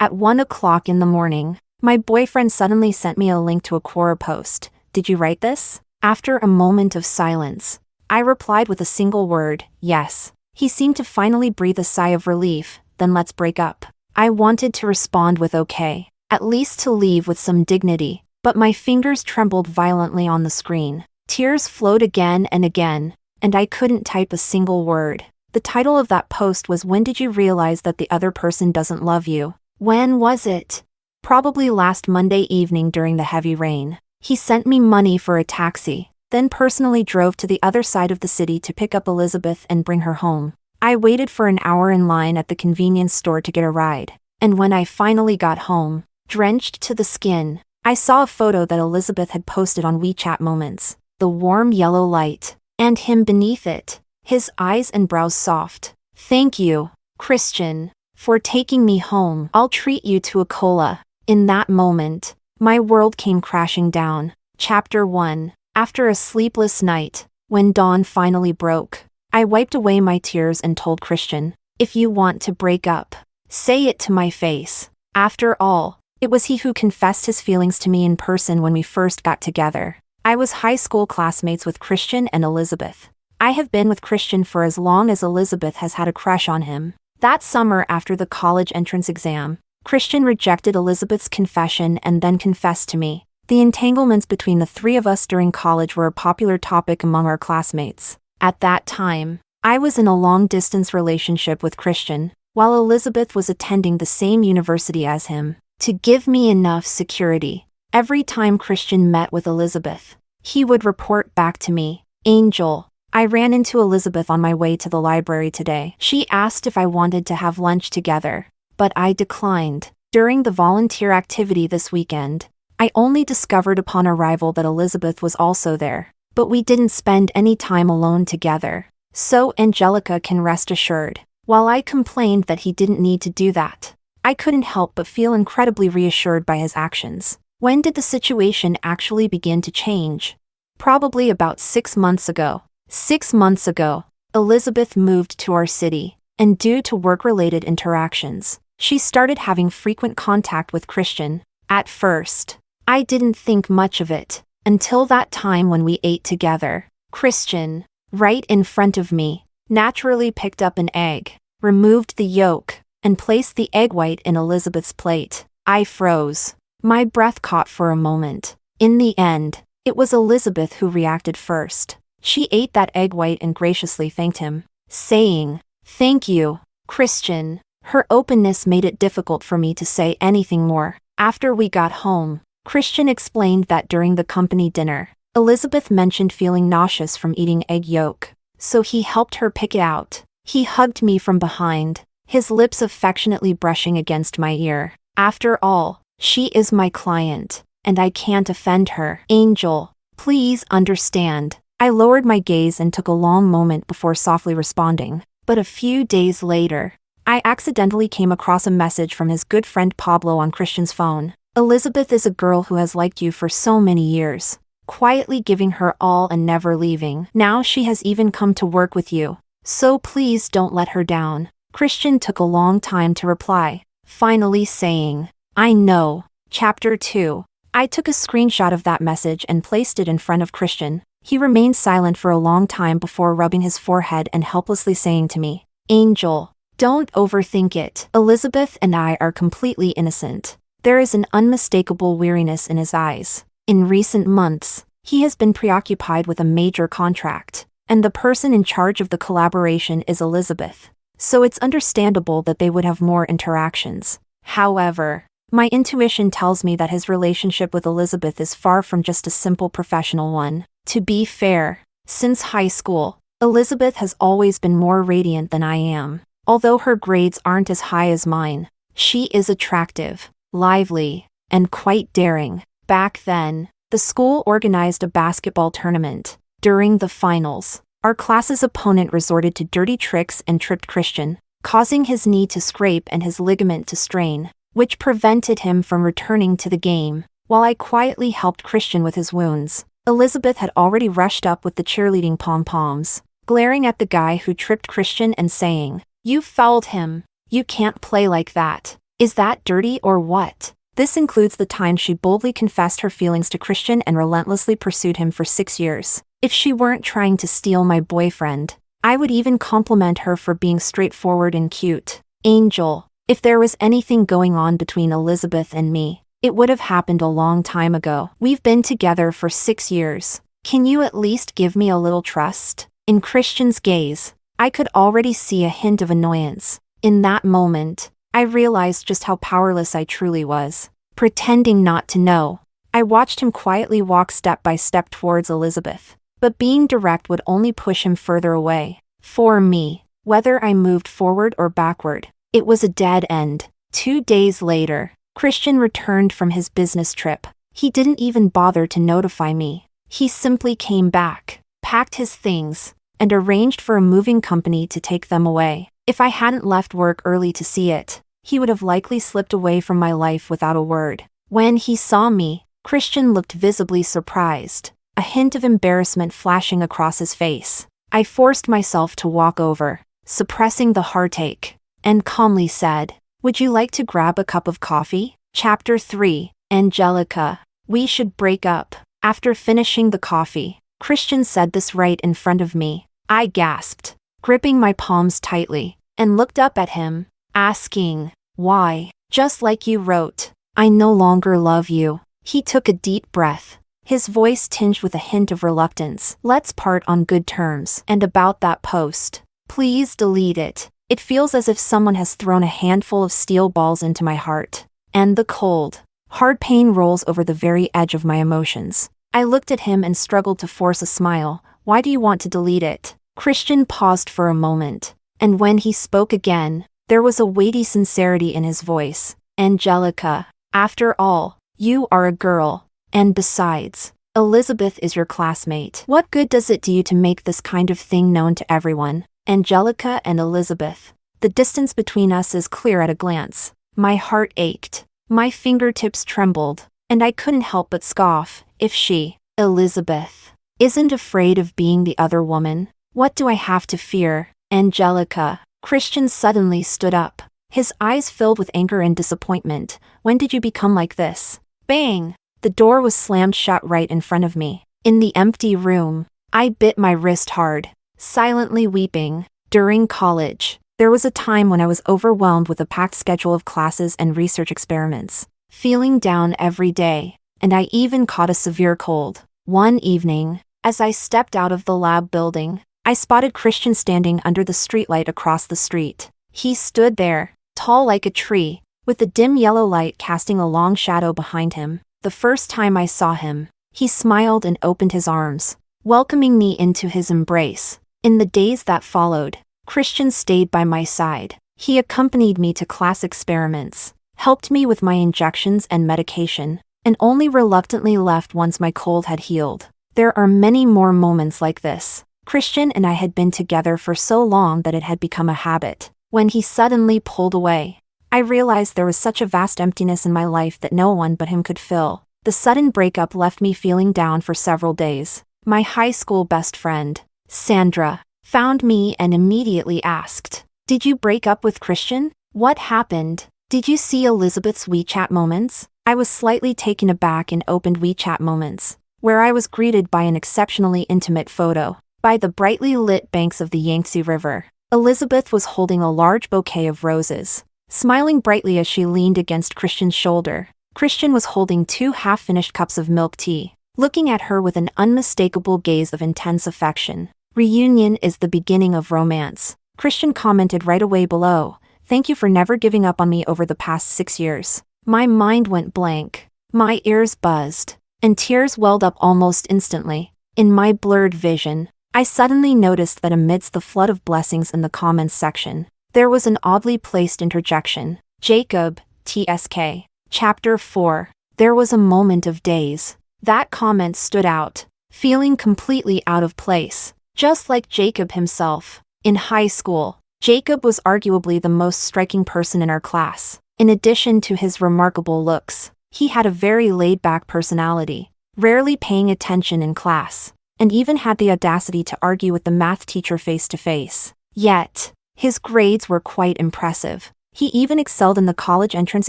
At 1 o'clock in the morning, my boyfriend suddenly sent me a link to a Quora post. Did you write this? After a moment of silence, I replied with a single word, yes. He seemed to finally breathe a sigh of relief. Then let's break up. I wanted to respond with okay, at least to leave with some dignity, but my fingers trembled violently on the screen. Tears flowed again, and I couldn't type a single word. The title of that post was "When did you realize that the other person doesn't love you?" When was it? Probably last Monday evening during the heavy rain. He sent me money for a taxi, then personally drove to the other side of the city to pick up Elizabeth and bring her home. I waited for an hour in line at the convenience store to get a ride, and when I finally got home, drenched to the skin, I saw a photo that Elizabeth had posted on WeChat Moments. The warm yellow light, and him beneath it, his eyes and brows soft. Thank you, Christian, for taking me home. I'll treat you to a cola. In that moment, my world came crashing down. Chapter 1. After a sleepless night, when dawn finally broke, I wiped away my tears and told Christian, if you want to break up, say it to my face. After all, it was he who confessed his feelings to me in person when we first got together. I was high school classmates with Christian and Elizabeth. I have been with Christian for as long as Elizabeth has had a crush on him. That summer after the college entrance exam, Christian rejected Elizabeth's confession and then confessed to me. The entanglements between the three of us during college were a popular topic among our classmates. At that time, I was in a long-distance relationship with Christian, while Elizabeth was attending the same university as him. To give me enough security, every time Christian met with Elizabeth, he would report back to me, Angel, I ran into Elizabeth on my way to the library today. She asked if I wanted to have lunch together, but I declined. During the volunteer activity this weekend, I only discovered upon arrival that Elizabeth was also there, but we didn't spend any time alone together. So Angelica can rest assured. While I complained that he didn't need to do that, I couldn't help but feel incredibly reassured by his actions. When did the situation actually begin to change? Probably about 6 months ago. 6 months ago, Elizabeth moved to our city, and due to work-related interactions, she started having frequent contact with Christian. At first, I didn't think much of it, until that time when we ate together. Christian, right in front of me, naturally picked up an egg, removed the yolk, and placed the egg white in Elizabeth's plate. I froze. My breath caught for a moment. In the end, it was Elizabeth who reacted first. She ate that egg white and graciously thanked him, saying, "Thank you, Christian." Her openness made it difficult for me to say anything more. After we got home, Christian explained that during the company dinner, Elizabeth mentioned feeling nauseous from eating egg yolk, so he helped her pick it out. He hugged me from behind, his lips affectionately brushing against my ear. After all, she is my client, and I can't offend her. Angel, please understand. I lowered my gaze and took a long moment before softly responding. But a few days later, I accidentally came across a message from his good friend Pablo on Christian's phone. Elizabeth is a girl who has liked you for so many years, quietly giving her all and never leaving. Now she has even come to work with you, so please don't let her down. Christian took a long time to reply, finally saying, I know. Chapter 2. I took a screenshot of that message and placed it in front of Christian. He remained silent for a long time before rubbing his forehead and helplessly saying to me, Angel, don't overthink it. Elizabeth and I are completely innocent. There is an unmistakable weariness in his eyes. In recent months, he has been preoccupied with a major contract, and the person in charge of the collaboration is Elizabeth. So it's understandable that they would have more interactions. However, my intuition tells me that his relationship with Elizabeth is far from just a simple professional one. To be fair, since high school, Elizabeth has always been more radiant than I am. Although her grades aren't as high as mine, she is attractive, lively, and quite daring. Back then, the school organized a basketball tournament. During the finals, our class's opponent resorted to dirty tricks and tripped Christian, causing his knee to scrape and his ligament to strain, which prevented him from returning to the game. While I quietly helped Christian with his wounds, Elizabeth had already rushed up with the cheerleading pom-poms, glaring at the guy who tripped Christian and saying, You fouled him. You can't play like that. Is that dirty or what? This includes the time she boldly confessed her feelings to Christian and relentlessly pursued him for 6 years. If she weren't trying to steal my boyfriend, I would even compliment her for being straightforward and cute. Angel. If there was anything going on between Elizabeth and me, it would have happened a long time ago. We've been together for 6 years. Can you at least give me a little trust? In Christian's gaze, I could already see a hint of annoyance. In that moment, I realized just how powerless I truly was. Pretending not to know, I watched him quietly walk step by step towards Elizabeth. But being direct would only push him further away. For me, whether I moved forward or backward, it was a dead end. 2 days later, Christian returned from his business trip. He didn't even bother to notify me. He simply came back, packed his things, and arranged for a moving company to take them away. If I hadn't left work early to see it, he would have likely slipped away from my life without a word. When he saw me, Christian looked visibly surprised, a hint of embarrassment flashing across his face. I forced myself to walk over, suppressing the heartache, and calmly said, "Would you like to grab a cup of coffee?" Chapter 3, Angelica. We should break up. After finishing the coffee, Christian said this right in front of me. I gasped, gripping my palms tightly, and looked up at him, asking, "Why?" "Just like you wrote, I no longer love you." He took a deep breath, his voice tinged with a hint of reluctance. "Let's part on good terms. And about that post, please delete it. It feels as if someone has thrown a handful of steel balls into my heart." And the cold, hard pain rolls over the very edge of my emotions. I looked at him and struggled to force a smile. "Why do you want to delete it?" Christian paused for a moment, and when he spoke again, there was a weighty sincerity in his voice. "Angelica, after all, you are a girl. And besides, Elizabeth is your classmate. What good does it do you to make this kind of thing known to everyone?" Angelica and Elizabeth. The distance between us is clear at a glance. My heart ached, my fingertips trembled, and I couldn't help but scoff. If she, Elizabeth, isn't afraid of being the other woman, what do I have to fear? Angelica. Christian suddenly stood up, his eyes filled with anger and disappointment. "When did you become like this?" Bang! The door was slammed shut right in front of me. In the empty room, I bit my wrist hard, silently weeping. During college, there was a time when I was overwhelmed with a packed schedule of classes and research experiments, feeling down every day, and I even caught a severe cold. One evening, as I stepped out of the lab building, I spotted Christian standing under the streetlight across the street. He stood there, tall like a tree, with the dim yellow light casting a long shadow behind him. The first time I saw him, he smiled and opened his arms, welcoming me into his embrace. In the days that followed, Christian stayed by my side. He accompanied me to class experiments, helped me with my injections and medication, and only reluctantly left once my cold had healed. There are many more moments like this. Christian and I had been together for so long that it had become a habit. When he suddenly pulled away, I realized there was such a vast emptiness in my life that no one but him could fill. The sudden breakup left me feeling down for several days. My high school best friend, Sandra, found me and immediately asked, "Did you break up with Christian? What happened? Did you see Elizabeth's WeChat Moments?" I was slightly taken aback and opened WeChat Moments, where I was greeted by an exceptionally intimate photo. By the brightly lit banks of the Yangtze River, Elizabeth was holding a large bouquet of roses, smiling brightly as she leaned against Christian's shoulder. Christian was holding 2 half-finished cups of milk tea, looking at her with an unmistakable gaze of intense affection. "Reunion is the beginning of romance," Christian commented right away below. "Thank you for never giving up on me over the past 6 years." My mind went blank, my ears buzzed, and tears welled up almost instantly. In my blurred vision, I suddenly noticed that amidst the flood of blessings in the comments section, there was an oddly placed interjection. "Jacob, TSK." Chapter 4. There was a moment of daze. That comment stood out, feeling completely out of place, just like Jacob himself. In high school, Jacob was arguably the most striking person in our class. In addition to his remarkable looks, he had a very laid-back personality, rarely paying attention in class, and even had the audacity to argue with the math teacher face-to-face. Yet, his grades were quite impressive. He even excelled in the college entrance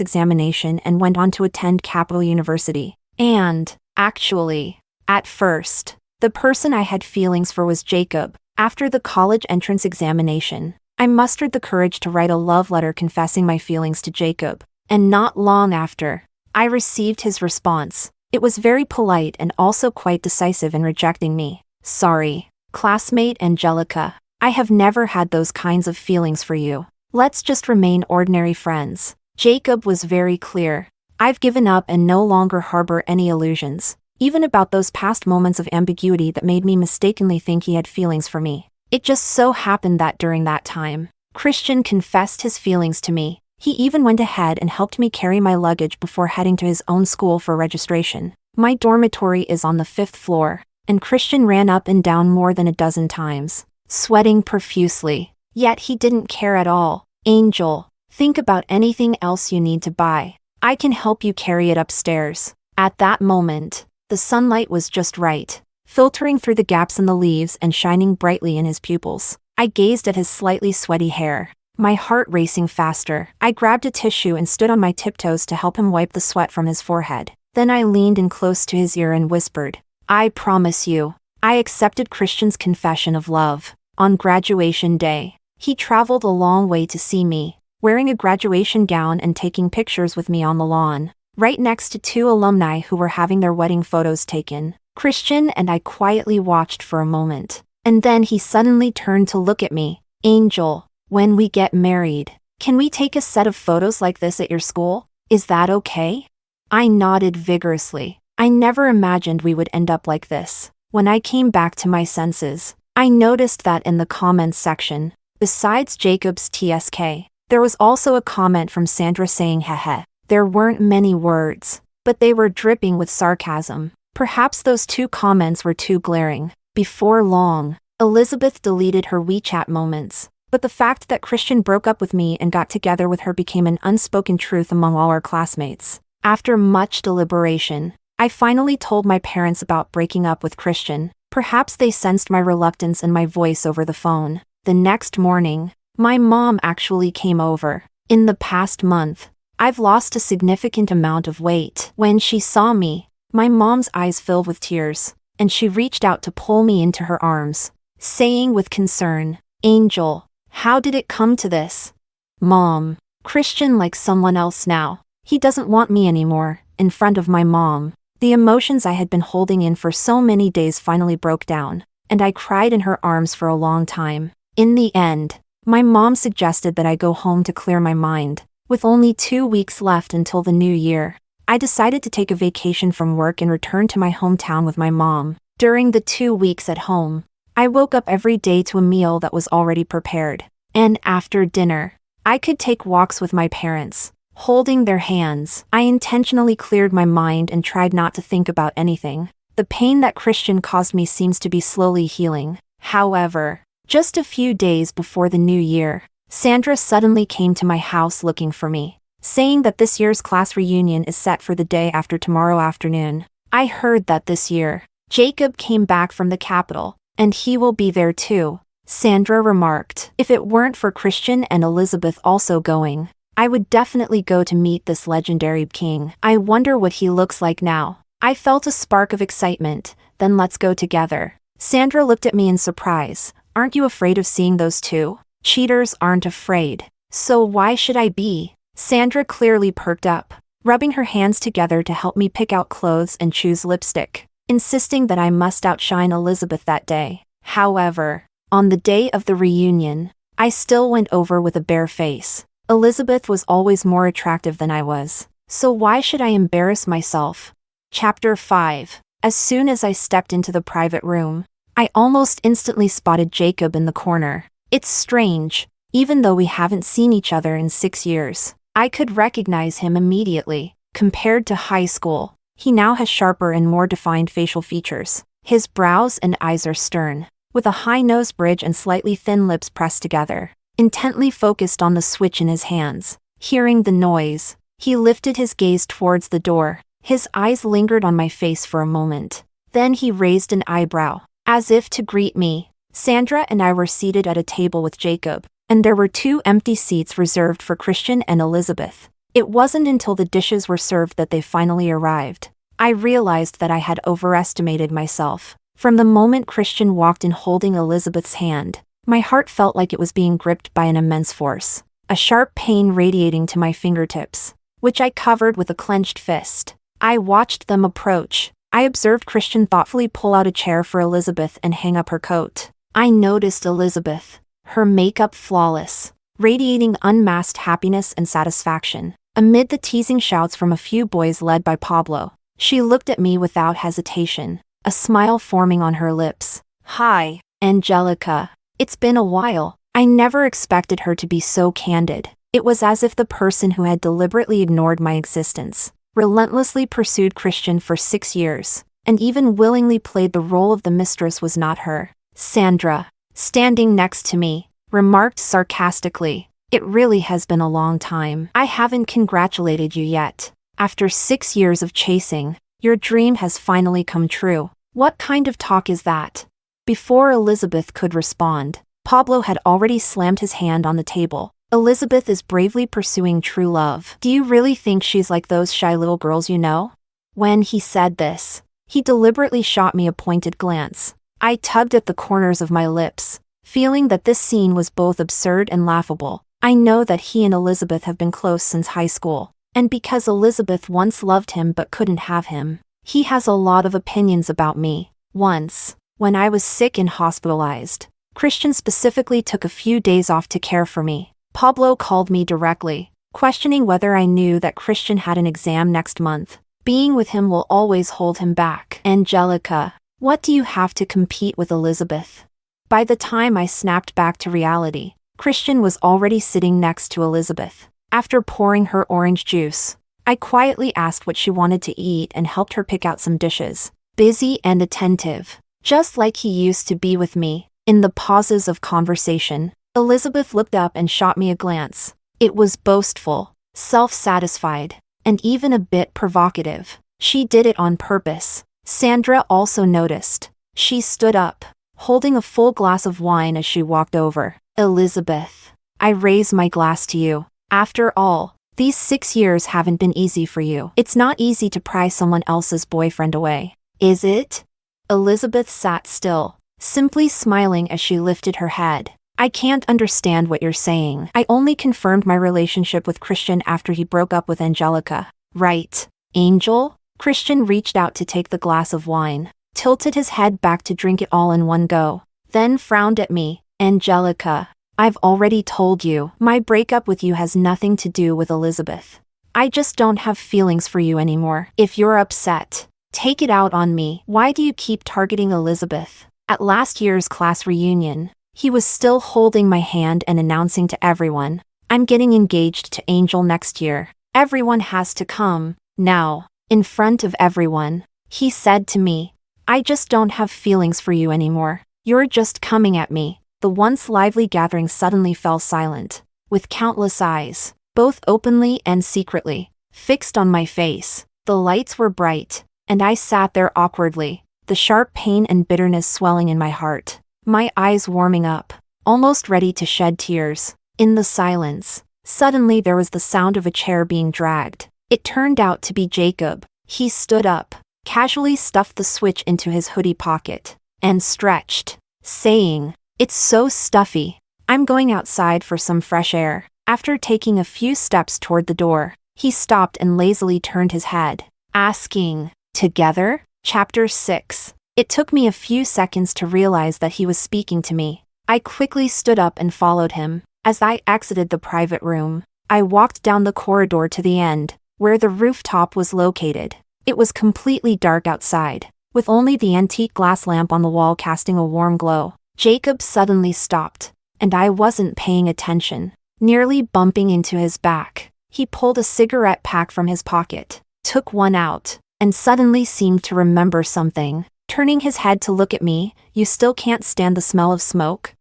examination and went on to attend Capital University. And, actually, at first, the person I had feelings for was Jacob. After the college entrance examination, I mustered the courage to write a love letter confessing my feelings to Jacob. And not long after, I received his response. It was very polite and also quite decisive in rejecting me. Sorry, classmate Angelica. I have never had those kinds of feelings for you. Let's just remain ordinary friends. Jacob was very clear. I've given up and no longer harbor any illusions, even about those past moments of ambiguity that made me mistakenly think he had feelings for me. It just so happened that during that time, Christian confessed his feelings to me. He even went ahead and helped me carry my luggage before heading to his own school for registration. My dormitory is on the 5th floor, and Christian ran up and down more than a dozen times, sweating profusely. Yet he didn't care at all. Angel, think about anything else you need to buy. I can help you carry it upstairs. At that moment, the sunlight was just right, filtering through the gaps in the leaves and shining brightly in his pupils. I gazed at his slightly sweaty hair, my heart racing faster. I grabbed a tissue and stood on my tiptoes to help him wipe the sweat from his forehead. Then I leaned in close to his ear and whispered, I promise you, I accepted Christian's confession of love. On graduation day, he traveled a long way to see me, wearing a graduation gown and taking pictures with me on the lawn, right next to 2 alumni who were having their wedding photos taken. Christian and I quietly watched for a moment, and then he suddenly turned to look at me. Angel, when we get married, can we take a set of photos like this at your school? Is that okay? I nodded vigorously. I never imagined we would end up like this. When I came back to my senses, I noticed that in the comments section, besides Jacob's TSK, there was also a comment from Sandra saying heh. There weren't many words, but they were dripping with sarcasm. Perhaps those 2 comments were too glaring. Before long, Elizabeth deleted her WeChat Moments, but the fact that Christian broke up with me and got together with her became an unspoken truth among all our classmates. After much deliberation, I finally told my parents about breaking up with Christian. Perhaps they sensed my reluctance in my voice over the phone. The next morning, my mom actually came over. In the past month, I've lost a significant amount of weight. When she saw me, my mom's eyes filled with tears, and she reached out to pull me into her arms, saying with concern, Angel, how did it come to this? Mom, Christian likes someone else now. He doesn't want me anymore. In front of my mom, the emotions I had been holding in for so many days finally broke down, and I cried in her arms for a long time. In the end, my mom suggested that I go home to clear my mind. With only 2 weeks left until the new year, I decided to take a vacation from work and return to my hometown with my mom. During the 2 weeks at home, I woke up every day to a meal that was already prepared. And after dinner, I could take walks with my parents, holding their hands. I intentionally cleared my mind and tried not to think about anything. The pain that Christian caused me seems to be slowly healing. However, just a few days before the new year, Sandra suddenly came to my house looking for me, saying that this year's class reunion is set for the day after tomorrow afternoon. I heard that this year, Jacob came back from the capital, and he will be there too, Sandra remarked. If it weren't for Christian and Elizabeth also going, I would definitely go to meet this legendary king. I wonder what he looks like now. I felt a spark of excitement. Then let's go together. Sandra looked at me in surprise. Aren't you afraid of seeing those 2? Cheaters aren't afraid. So why should I be? Sandra clearly perked up, rubbing her hands together to help me pick out clothes and choose lipstick, insisting that I must outshine Elizabeth that day. However, on the day of the reunion, I still went over with a bare face. Elizabeth was always more attractive than I was, so why should I embarrass myself? Chapter 5. As soon as I stepped into the private room, I almost instantly spotted Jacob in the corner. It's strange, even though we haven't seen each other in 6 years. I could recognize him immediately. Compared to high school, he now has sharper and more defined facial features. His brows and eyes are stern, with a high nose bridge and slightly thin lips pressed together, intently focused on the switch in his hands. Hearing the noise, he lifted his gaze towards the door. His eyes lingered on my face for a moment. Then he raised an eyebrow, as if to greet me. Sandra and I were seated at a table with Jacob. and there were 2 empty seats reserved for Christian and Elizabeth. It wasn't until the dishes were served that they finally arrived. I realized that I had overestimated myself. From the moment Christian walked in holding Elizabeth's hand, my heart felt like it was being gripped by an immense force, a sharp pain radiating to my fingertips, which I covered with a clenched fist. I watched them approach. I observed Christian thoughtfully pull out a chair for Elizabeth and hang up her coat. I noticed Elizabeth, her makeup flawless, radiating unmasked happiness and satisfaction. Amid the teasing shouts from a few boys led by Pablo, she looked at me without hesitation, a smile forming on her lips. "Hi, Angelica. It's been a while." I never expected her to be so candid. It was as if the person who had deliberately ignored my existence, relentlessly pursued Christian for 6 years, and even willingly played the role of the mistress was not her. Sandra, standing next to me, remarked sarcastically, "It really has been a long time. I haven't congratulated you yet. After 6 years of chasing, your dream has finally come true." "What kind of talk is that?" Before Elizabeth could respond, Pablo had already slammed his hand on the table. "Elizabeth is bravely pursuing true love. Do you really think she's like those shy little girls you know?" When he said this, he deliberately shot me a pointed glance. I tugged at the corners of my lips, feeling that this scene was both absurd and laughable. I know that he and Elizabeth have been close since high school, and because Elizabeth once loved him but couldn't have him, he has a lot of opinions about me. Once, when I was sick and hospitalized, Christian specifically took a few days off to care for me. Pablo called me directly, questioning whether I knew that Christian had an exam next month. Being with him will always hold him back. "Angelica, what do you have to compete with Elizabeth?" By the time I snapped back to reality, Christian was already sitting next to Elizabeth. After pouring her orange juice, I quietly asked what she wanted to eat and helped her pick out some dishes. Busy and attentive, just like he used to be with me. In the pauses of conversation, Elizabeth looked up and shot me a glance. It was boastful, self-satisfied, and even a bit provocative. She did it on purpose. Sandra also noticed. She stood up, holding a full glass of wine as she walked over. "Elizabeth, I raise my glass to you. After all, these 6 years haven't been easy for you. It's not easy to pry someone else's boyfriend away, is it?" Elizabeth sat still, simply smiling as she lifted her head. "I can't understand what you're saying. I only confirmed my relationship with Christian after he broke up with Angelica, right, Angel?" Christian reached out to take the glass of wine, tilted his head back to drink it all in one go, then frowned at me. "Angelica, I've already told you, my breakup with you has nothing to do with Elizabeth. I just don't have feelings for you anymore. If you're upset, take it out on me. Why do you keep targeting Elizabeth?" At last year's class reunion, he was still holding my hand and announcing to everyone, "I'm getting engaged to Angel next year. Everyone has to come." Now, in front of everyone, he said to me, "I just don't have feelings for you anymore. You're just coming at me." The once lively gathering suddenly fell silent, with countless eyes, both openly and secretly, fixed on my face. The lights were bright, and I sat there awkwardly, the sharp pain and bitterness swelling in my heart, my eyes warming up, almost ready to shed tears. In the silence, suddenly there was the sound of a chair being dragged. It turned out to be Jacob. He stood up, casually stuffed the switch into his hoodie pocket, and stretched, saying, "It's so stuffy. I'm going outside for some fresh air." After taking a few steps toward the door, he stopped and lazily turned his head, asking, "Together?" Chapter 6. It took me a few seconds to realize that he was speaking to me. I quickly stood up and followed him. As I exited the private room, I walked down the corridor to the end, where the rooftop was located. It was completely dark outside, with only the antique glass lamp on the wall casting a warm glow. Jacob suddenly stopped, and I wasn't paying attention, nearly bumping into his back. He pulled a cigarette pack from his pocket, took one out, and suddenly seemed to remember something. Turning his head to look at me, "You still can't stand the smell of smoke?"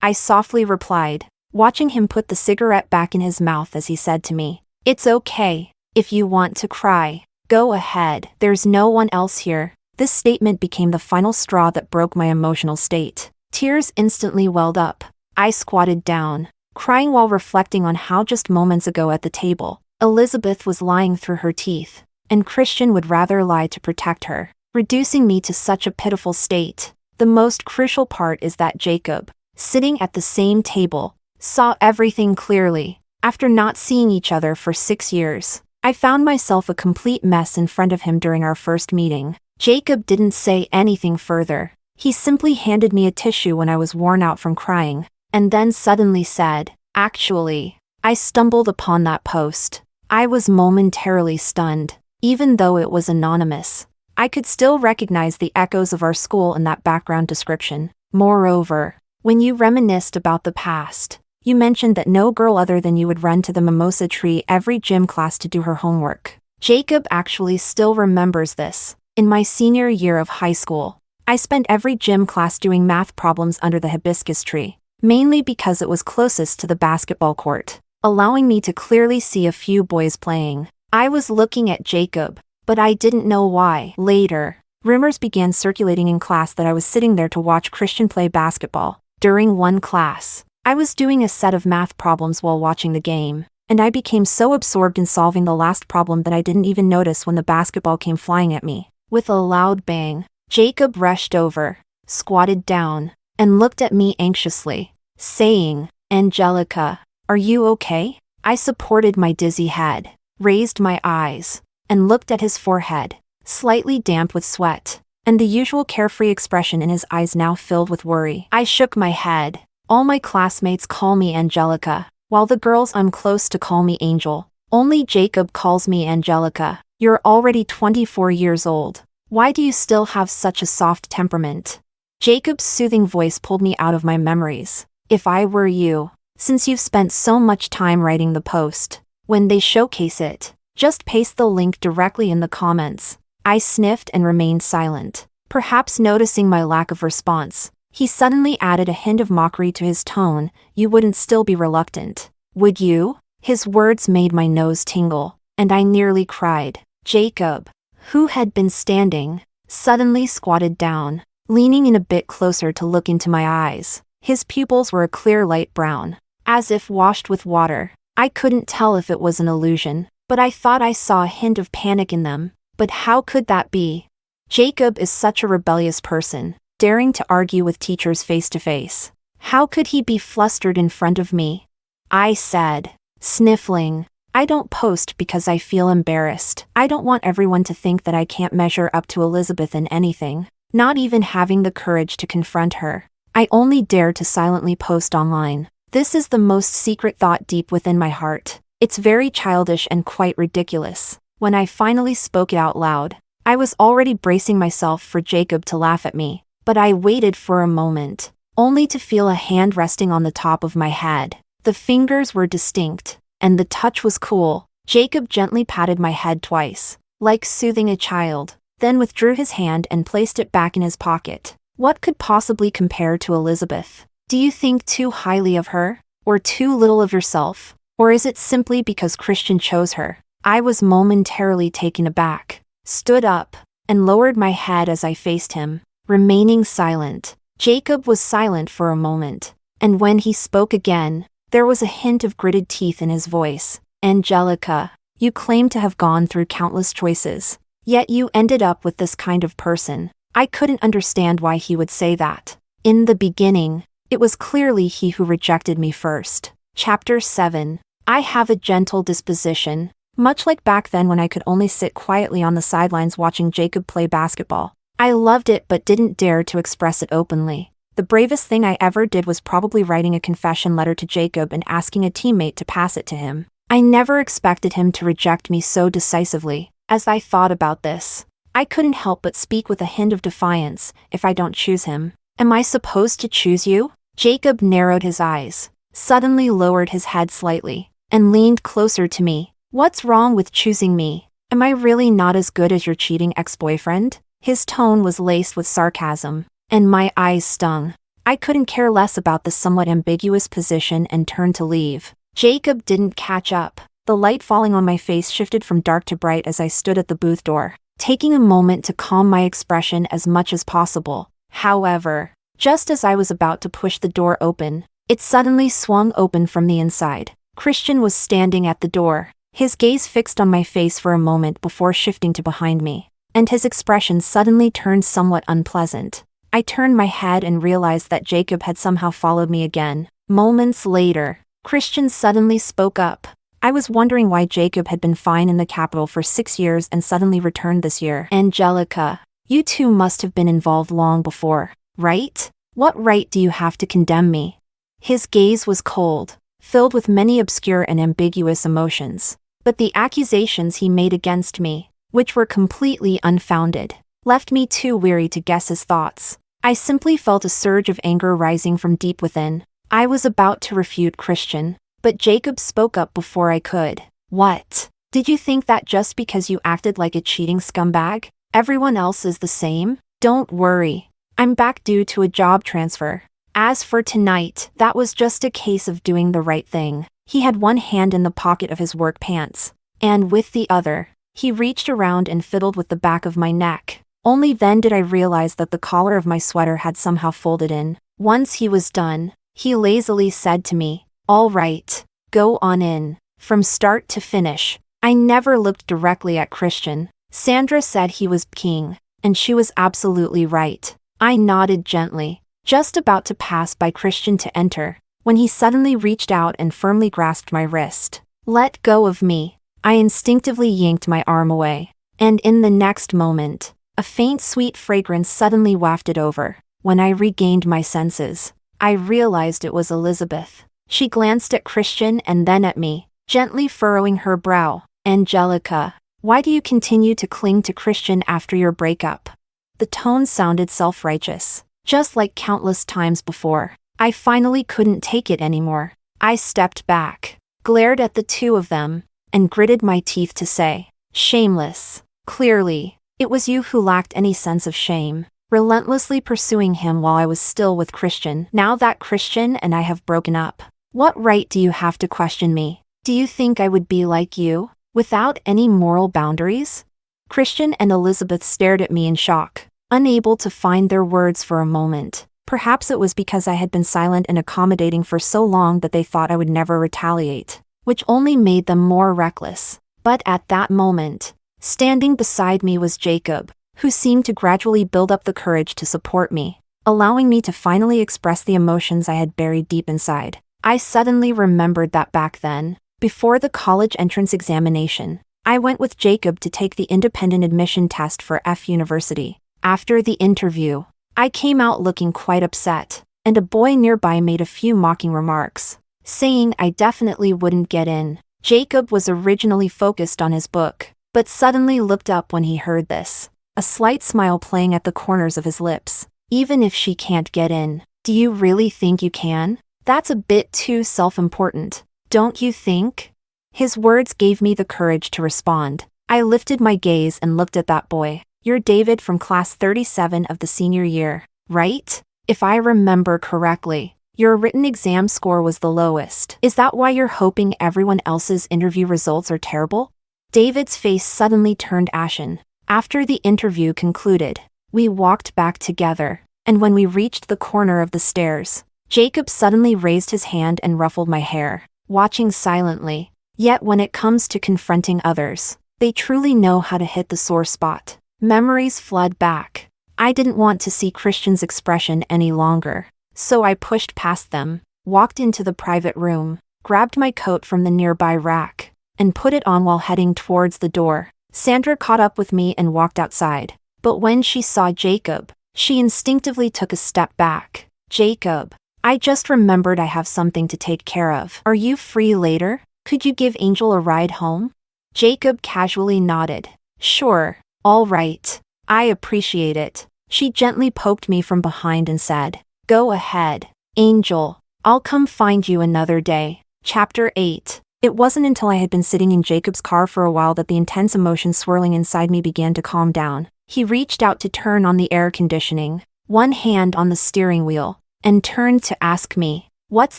I softly replied, watching him put the cigarette back in his mouth as he said to me, "It's okay. If you want to cry, go ahead. There's no one else here." This statement became the final straw that broke my emotional state. Tears instantly welled up, I squatted down, crying while reflecting on how just moments ago at the table, Elizabeth was lying through her teeth, and Christian would rather lie to protect her, reducing me to such a pitiful state. The most crucial part is that Jacob, sitting at the same table, saw everything clearly. After not seeing each other for 6 years, I found myself a complete mess in front of him during our first meeting. Jacob didn't say anything further. He simply handed me a tissue when I was worn out from crying, and then suddenly said, "Actually, I stumbled upon that post." I was momentarily stunned. Even though it was anonymous, I could still recognize the echoes of our school in that background description. Moreover, when you reminisced about the past, you mentioned that no girl other than you would run to the mimosa tree every gym class to do her homework. Jacob actually still remembers this. In my senior year of high school, I spent every gym class doing math problems under the hibiscus tree, mainly because it was closest to the basketball court, allowing me to clearly see a few boys playing. I was looking at Jacob, but I didn't know why. Later, rumors began circulating in class that I was sitting there to watch Christian play basketball. During one class, I was doing a set of math problems while watching the game, and I became so absorbed in solving the last problem that I didn't even notice when the basketball came flying at me. With a loud bang, Jacob rushed over, squatted down, and looked at me anxiously, saying, "Angelica, are you okay?" I supported my dizzy head, raised my eyes, and looked at his forehead, slightly damp with sweat, and the usual carefree expression in his eyes now filled with worry. I shook my head. All my classmates call me Angelica, while the girls I'm close to call me Angel. Only Jacob calls me Angelica. "You're already 24 years old. Why do you still have such a soft temperament?" Jacob's soothing voice pulled me out of my memories. "If I were you, since you've spent so much time writing the post, when they showcase it, just paste the link directly in the comments." I sniffed and remained silent. Perhaps noticing my lack of response, he suddenly added a hint of mockery to his tone. "You wouldn't still be reluctant, would you?" His words made my nose tingle, and I nearly cried. Jacob, who had been standing, suddenly squatted down, leaning in a bit closer to look into my eyes. His pupils were a clear light brown, as if washed with water. I couldn't tell if it was an illusion, but I thought I saw a hint of panic in them. But how could that be? Jacob is such a rebellious person, daring to argue with teachers face to face. How could he be flustered in front of me? I said, sniffling, "I don't post because I feel embarrassed. I don't want everyone to think that I can't measure up to Elizabeth in anything, not even having the courage to confront her. I only dare to silently post online. This is the most secret thought deep within my heart. It's very childish and quite ridiculous." When I finally spoke it out loud, I was already bracing myself for Jacob to laugh at me, but I waited for a moment, only to feel a hand resting on the top of my head. The fingers were distinct, and the touch was cool. Jacob gently patted my head twice, like soothing a child, then withdrew his hand and placed it back in his pocket. What could possibly compare to Elizabeth? Do you think too highly of her, or too little of yourself? Or is it simply because Christian chose her? I was momentarily taken aback, stood up, and lowered my head as I faced him, remaining silent. Jacob was silent for a moment, and when he spoke again, there was a hint of gritted teeth in his voice. "Angelica, you claim to have gone through countless choices, yet you ended up with this kind of person." I couldn't understand why he would say that. In the beginning, it was clearly he who rejected me first. Chapter 7. I have a gentle disposition. Much like back then when I could only sit quietly on the sidelines watching Jacob play basketball. I loved it but didn't dare to express it openly. The bravest thing I ever did was probably writing a confession letter to Jacob and asking a teammate to pass it to him. I never expected him to reject me so decisively. As I thought about this, I couldn't help but speak with a hint of defiance. "If I don't choose him, am I supposed to choose you?" Jacob narrowed his eyes, suddenly lowered his head slightly, and leaned closer to me. "What's wrong with choosing me? Am I really not as good as your cheating ex-boyfriend?" His tone was laced with sarcasm, and my eyes stung. I couldn't care less about the somewhat ambiguous position and turned to leave. Jacob didn't catch up. The light falling on my face shifted from dark to bright as I stood at the booth door, taking a moment to calm my expression as much as possible. However, just as I was about to push the door open, It suddenly swung open from the inside. Christian was standing at the door, his gaze fixed on my face for a moment before shifting to behind me, and his expression suddenly turned somewhat unpleasant. I turned my head and realized that Jacob had somehow followed me again. Moments later, Christian suddenly spoke up. I was wondering why Jacob had been fine in the capital for 6 years and suddenly returned this year. Angelica, you two must have been involved long before, right? What right do you have to condemn me? His gaze was cold, filled with many obscure and ambiguous emotions. But the accusations he made against me, which were completely unfounded, left me too weary to guess his thoughts. I simply felt a surge of anger rising from deep within. I was about to refute Christian, but Jacob spoke up before I could. What? Did you think that just because you acted like a cheating scumbag, everyone else is the same? Don't worry. I'm back due to a job transfer. As for tonight, that was just a case of doing the right thing. He had one hand in the pocket of his work pants, and with the other, he reached around and fiddled with the back of my neck. Only then did I realize that the collar of my sweater had somehow folded in. Once he was done, he lazily said to me, "All right, go on in." From start to finish, I never looked directly at Christian. Sandra said he was king, and she was absolutely right. I nodded gently, just about to pass by Christian to enter, when he suddenly reached out and firmly grasped my wrist. "Let go of me." I instinctively yanked my arm away, and in the next moment, a faint sweet fragrance suddenly wafted over. When I regained my senses, I realized it was Elizabeth. She glanced at Christian and then at me, gently furrowing her brow. "Angelica, why do you continue to cling to Christian after your breakup?" The tone sounded self-righteous, just like countless times before. I finally couldn't take it anymore. I stepped back, glared at the two of them, and gritted my teeth to say, "Shameless. Clearly, it was you who lacked any sense of shame, relentlessly pursuing him while I was still with Christian. Now that Christian and I have broken up, what right do you have to question me? Do you think I would be like you, without any moral boundaries?" Christian and Elizabeth stared at me in shock, unable to find their words for a moment. Perhaps it was because I had been silent and accommodating for so long that they thought I would never retaliate, which only made them more reckless. But at that moment, standing beside me was Jacob, who seemed to gradually build up the courage to support me, allowing me to finally express the emotions I had buried deep inside. I suddenly remembered that back then, before the college entrance examination, I went with Jacob to take the independent admission test for F University. After the interview, I came out looking quite upset, and a boy nearby made a few mocking remarks, saying I definitely wouldn't get in. Jacob was originally focused on his book, but suddenly looked up when he heard this, a slight smile playing at the corners of his lips. "Even if she can't get in, do you really think you can? That's a bit too self-important, don't you think?" His words gave me the courage to respond. I lifted my gaze and looked at that boy. "You're David from class 37 of the senior year, right? If I remember correctly, your written exam score was the lowest. Is that why you're hoping everyone else's interview results are terrible?" David's face suddenly turned ashen. After the interview concluded, we walked back together, and when we reached the corner of the stairs, Jacob suddenly raised his hand and ruffled my hair, watching silently. Yet when it comes to confronting others, they truly know how to hit the sore spot. Memories flood back. I didn't want to see Christian's expression any longer, so I pushed past them, walked into the private room, grabbed my coat from the nearby rack, and put it on while heading towards the door. Sandra caught up with me and walked outside, but when she saw Jacob, she instinctively took a step back. "Jacob, I just remembered I have something to take care of. Are you free later? Could you give Angel a ride home?" Jacob casually nodded. "Sure, all right. I appreciate it." She gently poked me from behind and said, "Go ahead, Angel. I'll come find you another day." Chapter 8. It wasn't until I had been sitting in Jacob's car for a while that the intense emotions swirling inside me began to calm down. He reached out to turn on the air conditioning, one hand on the steering wheel, and turned to ask me, "What's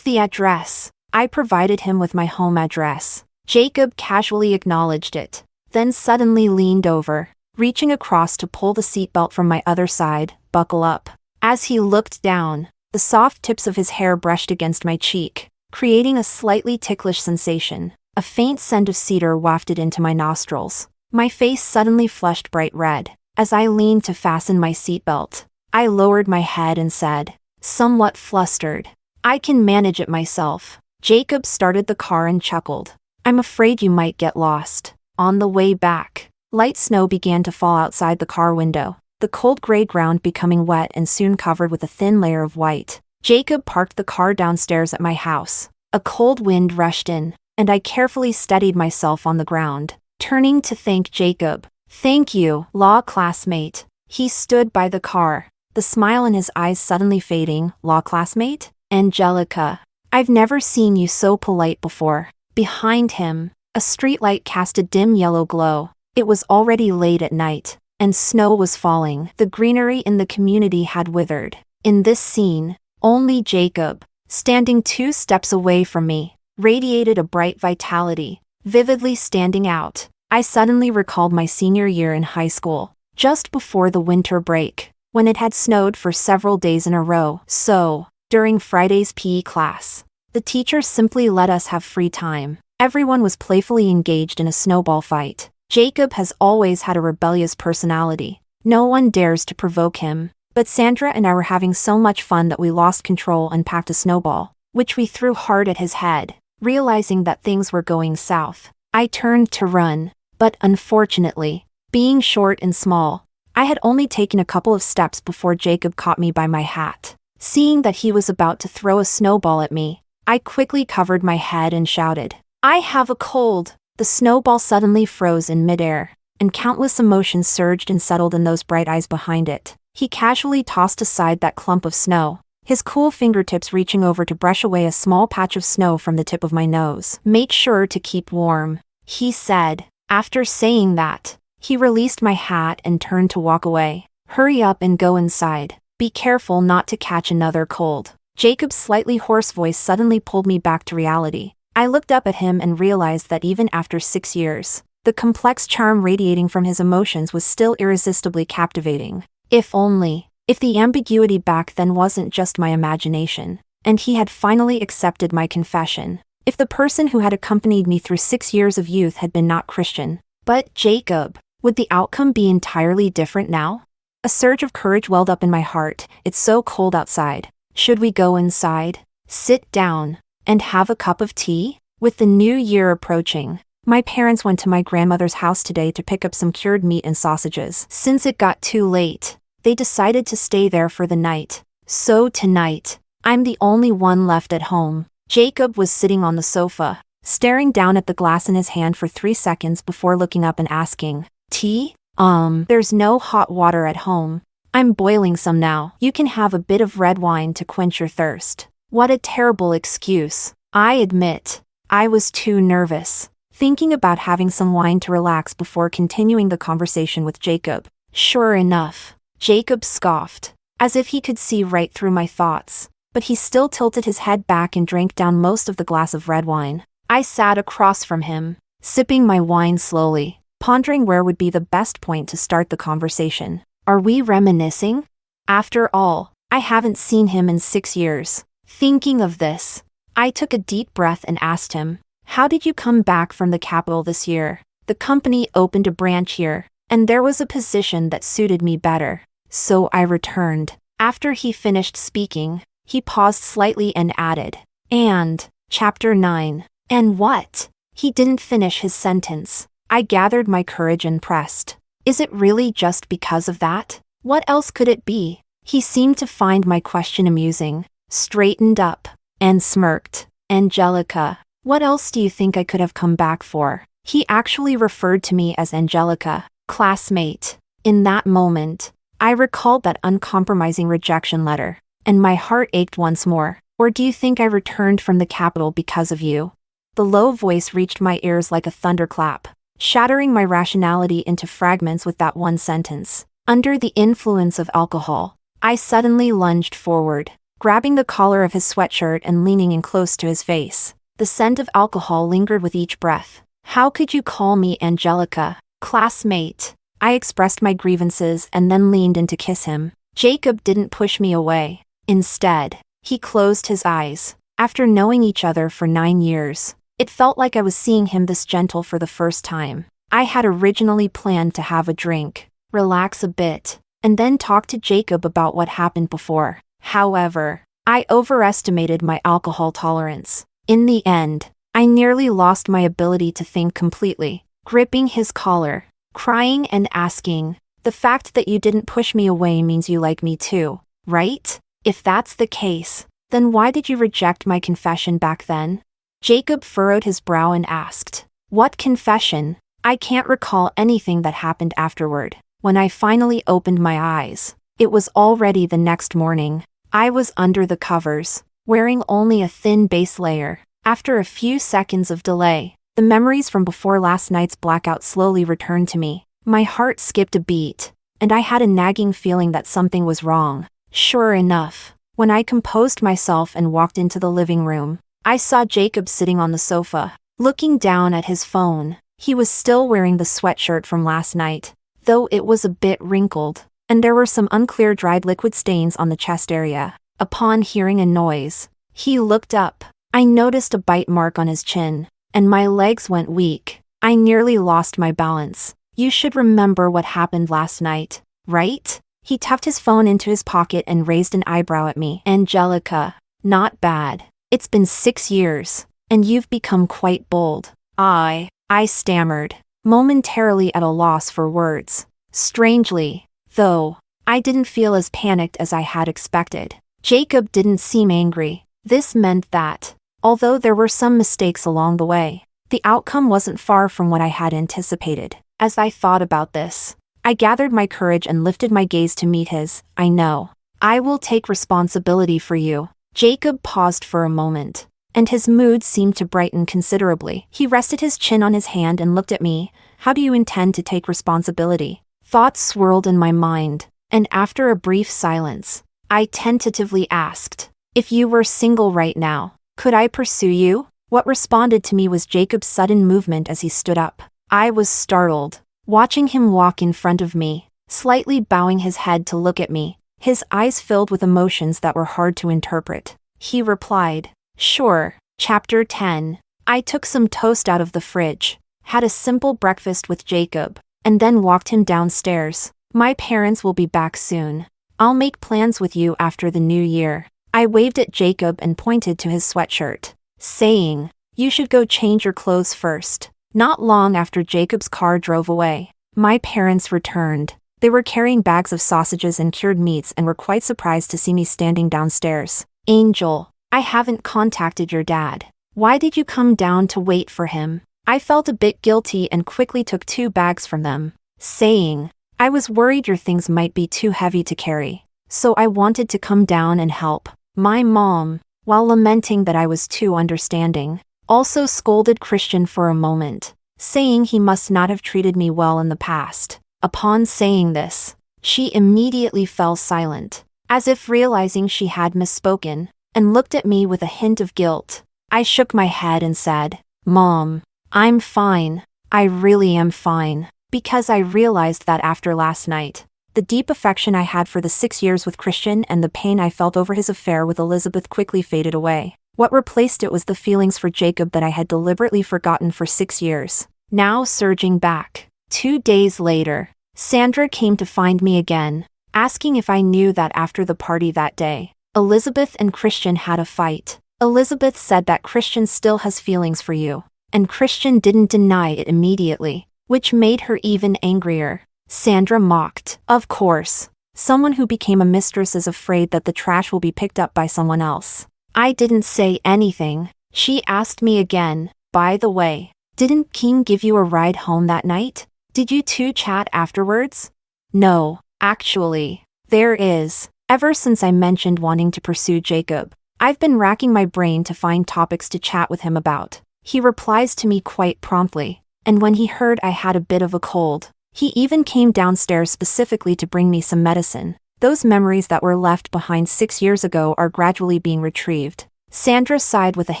the address?" I provided him with my home address. Jacob casually acknowledged it, then suddenly leaned over, reaching across to pull the seatbelt from my other side. "Buckle up." As he looked down, The soft tips of his hair brushed against my cheek, creating a slightly ticklish sensation. A faint scent of cedar wafted into my nostrils. My face suddenly flushed bright red. As I leaned to fasten my seatbelt, I lowered my head and said, somewhat flustered, I can manage it myself. Jacob started the car and chuckled. I'm afraid you might get lost. On the way back, light snow began to fall outside the car window, the cold gray ground becoming wet and soon covered with a thin layer of white. Jacob parked the car downstairs at my house. A cold wind rushed in, and I carefully steadied myself on the ground, turning to thank Jacob. Thank you, law classmate. He stood by the car, the smile in his eyes suddenly fading. Law classmate? Angelica. I've never seen you so polite before. Behind him, a streetlight cast a dim yellow glow. It was already late at night, and snow was falling. The greenery in the community had withered. In this scene, only Jacob, standing 2 steps away from me, radiated a bright vitality, vividly standing out. I suddenly recalled my senior year in high school, just before the winter break, when it had snowed for several days in a row. So, during Friday's PE class, the teacher simply let us have free time. Everyone was playfully engaged in a snowball fight. Jacob has always had a rebellious personality. No one dares to provoke him. But Sandra and I were having so much fun that we lost control and packed a snowball, which we threw hard at his head. Realizing that things were going south, I turned to run, but unfortunately, being short and small, I had only taken a couple of steps before Jacob caught me by my hat. Seeing that he was about to throw a snowball at me, I quickly covered my head and shouted, I have a cold. The snowball suddenly froze in midair, and countless emotions surged and settled in those bright eyes behind it. He casually tossed aside that clump of snow, his cool fingertips reaching over to brush away a small patch of snow from the tip of my nose. Make sure to keep warm, he said. After saying that, he released my hat and turned to walk away. Hurry up and go inside. Be careful not to catch another cold. Jacob's slightly hoarse voice suddenly pulled me back to reality. I looked up at him and realized that even after 6 years, the complex charm radiating from his emotions was still irresistibly captivating. If the ambiguity back then wasn't just my imagination, and he had finally accepted my confession. If the person who had accompanied me through 6 years of youth had been not Christian, but Jacob, would the outcome be entirely different now? A surge of courage welled up in my heart. It's so cold outside. Should we go inside, sit down, and have a cup of tea? With the new year approaching, my parents went to my grandmother's house today to pick up some cured meat and sausages. Since it got too late, they decided to stay there for the night. So tonight, I'm the only one left at home. Jacob was sitting on the sofa, staring down at the glass in his hand for 3 seconds before looking up and asking, tea? There's no hot water at home. I'm boiling some now. You can have a bit of red wine to quench your thirst. What a terrible excuse. I admit, I was too nervous, thinking about having some wine to relax before continuing the conversation with Jacob. Sure enough, Jacob scoffed, as if he could see right through my thoughts, but he still tilted his head back and drank down most of the glass of red wine. I sat across from him, sipping my wine slowly, pondering where would be the best point to start the conversation. Are we reminiscing? After all, I haven't seen him in 6 years. Thinking of this, I took a deep breath and asked him, how did you come back from the capital this year? The company opened a branch here, and there was a position that suited me better. So I returned. After he finished speaking, he paused slightly and added, and, Chapter 9. And what? He didn't finish his sentence. I gathered my courage and pressed. Is it really just because of that? What else could it be? He seemed to find my question amusing, straightened up, and smirked. Angelica, what else do you think I could have come back for? He actually referred to me as Angelica, classmate. In that moment, I recalled that uncompromising rejection letter, and my heart ached once more. Or do you think I returned from the capital because of you? The low voice reached my ears like a thunderclap, shattering my rationality into fragments with that one sentence. Under the influence of alcohol, I suddenly lunged forward, grabbing the collar of his sweatshirt and leaning in close to his face. The scent of alcohol lingered with each breath. How could you call me Angelica, classmate? I expressed my grievances and then leaned in to kiss him. Jacob didn't push me away. Instead, he closed his eyes. After knowing each other for 9 years, it felt like I was seeing him this gentle for the first time. I had originally planned to have a drink, relax a bit, and then talk to Jacob about what happened before. However, I overestimated my alcohol tolerance. In the end, I nearly lost my ability to think completely, gripping his collar, crying and asking, "The fact that you didn't push me away means you like me too, right? If that's the case, then why did you reject my confession back then?" Jacob furrowed his brow and asked, "What confession?" I can't recall anything that happened afterward. When I finally opened my eyes, it was already the next morning. I was under the covers, wearing only a thin base layer. After a few seconds of delay, the memories from before last night's blackout slowly returned to me. My heart skipped a beat, and I had a nagging feeling that something was wrong. Sure enough, when I composed myself and walked into the living room, I saw Jacob sitting on the sofa, looking down at his phone. He was still wearing the sweatshirt from last night, though it was a bit wrinkled, and there were some unclear dried liquid stains on the chest area. Upon hearing a noise, he looked up. I noticed a bite mark on his chin, and my legs went weak. I nearly lost my balance. "You should remember what happened last night, right?" He tucked his phone into his pocket and raised an eyebrow at me. "Angelica, not bad. It's been 6 years, and you've become quite bold." I stammered, momentarily at a loss for words. Strangely, though, I didn't feel as panicked as I had expected. Jacob didn't seem angry. This meant that, although there were some mistakes along the way, the outcome wasn't far from what I had anticipated. As I thought about this, I gathered my courage and lifted my gaze to meet his. "I know. I will take responsibility for you." Jacob paused for a moment, and his mood seemed to brighten considerably. He rested his chin on his hand and looked at me. "How do you intend to take responsibility?" Thoughts swirled in my mind, and after a brief silence, I tentatively asked, "If you were single right now, could I pursue you?" What responded to me was Jacob's sudden movement as he stood up. I was startled, watching him walk in front of me, slightly bowing his head to look at me, his eyes filled with emotions that were hard to interpret. He replied, "Sure." Chapter 10. I took some toast out of the fridge, had a simple breakfast with Jacob, and then walked him downstairs. "My parents will be back soon. I'll make plans with you after the new year." I waved at Jacob and pointed to his sweatshirt, saying, "You should go change your clothes first." Not long after Jacob's car drove away, my parents returned. They were carrying bags of sausages and cured meats and were quite surprised to see me standing downstairs. "Angel, I haven't contacted your dad. Why did you come down to wait for him?" I felt a bit guilty and quickly took 2 bags from them, saying, "I was worried your things might be too heavy to carry, so I wanted to come down and help." My mom, while lamenting that I was too understanding, also scolded Christian for a moment, saying he must not have treated me well in the past. Upon saying this, she immediately fell silent, as if realizing she had misspoken, and looked at me with a hint of guilt. I shook my head and said, "Mom, I'm fine. I really am fine." Because I realized that after last night, the deep affection I had for the 6 years with Christian and the pain I felt over his affair with Elizabeth quickly faded away. What replaced it was the feelings for Jacob that I had deliberately forgotten for 6 years, now surging back. 2 days later, Sandra came to find me again, asking if I knew that after the party that day, Elizabeth and Christian had a fight. Elizabeth said that Christian still has feelings for you, and Christian didn't deny it immediately, which made her even angrier. Sandra mocked. "Of course, someone who became a mistress is afraid that the trash will be picked up by someone else." I didn't say anything. She asked me again, "By the way, didn't King give you a ride home that night? Did you two chat afterwards?" "No, actually, there is. Ever since I mentioned wanting to pursue Jacob, I've been racking my brain to find topics to chat with him about. He replies to me quite promptly, and when he heard I had a bit of a cold, he even came downstairs specifically to bring me some medicine. Those memories that were left behind 6 years ago are gradually being retrieved." Sandra sighed with a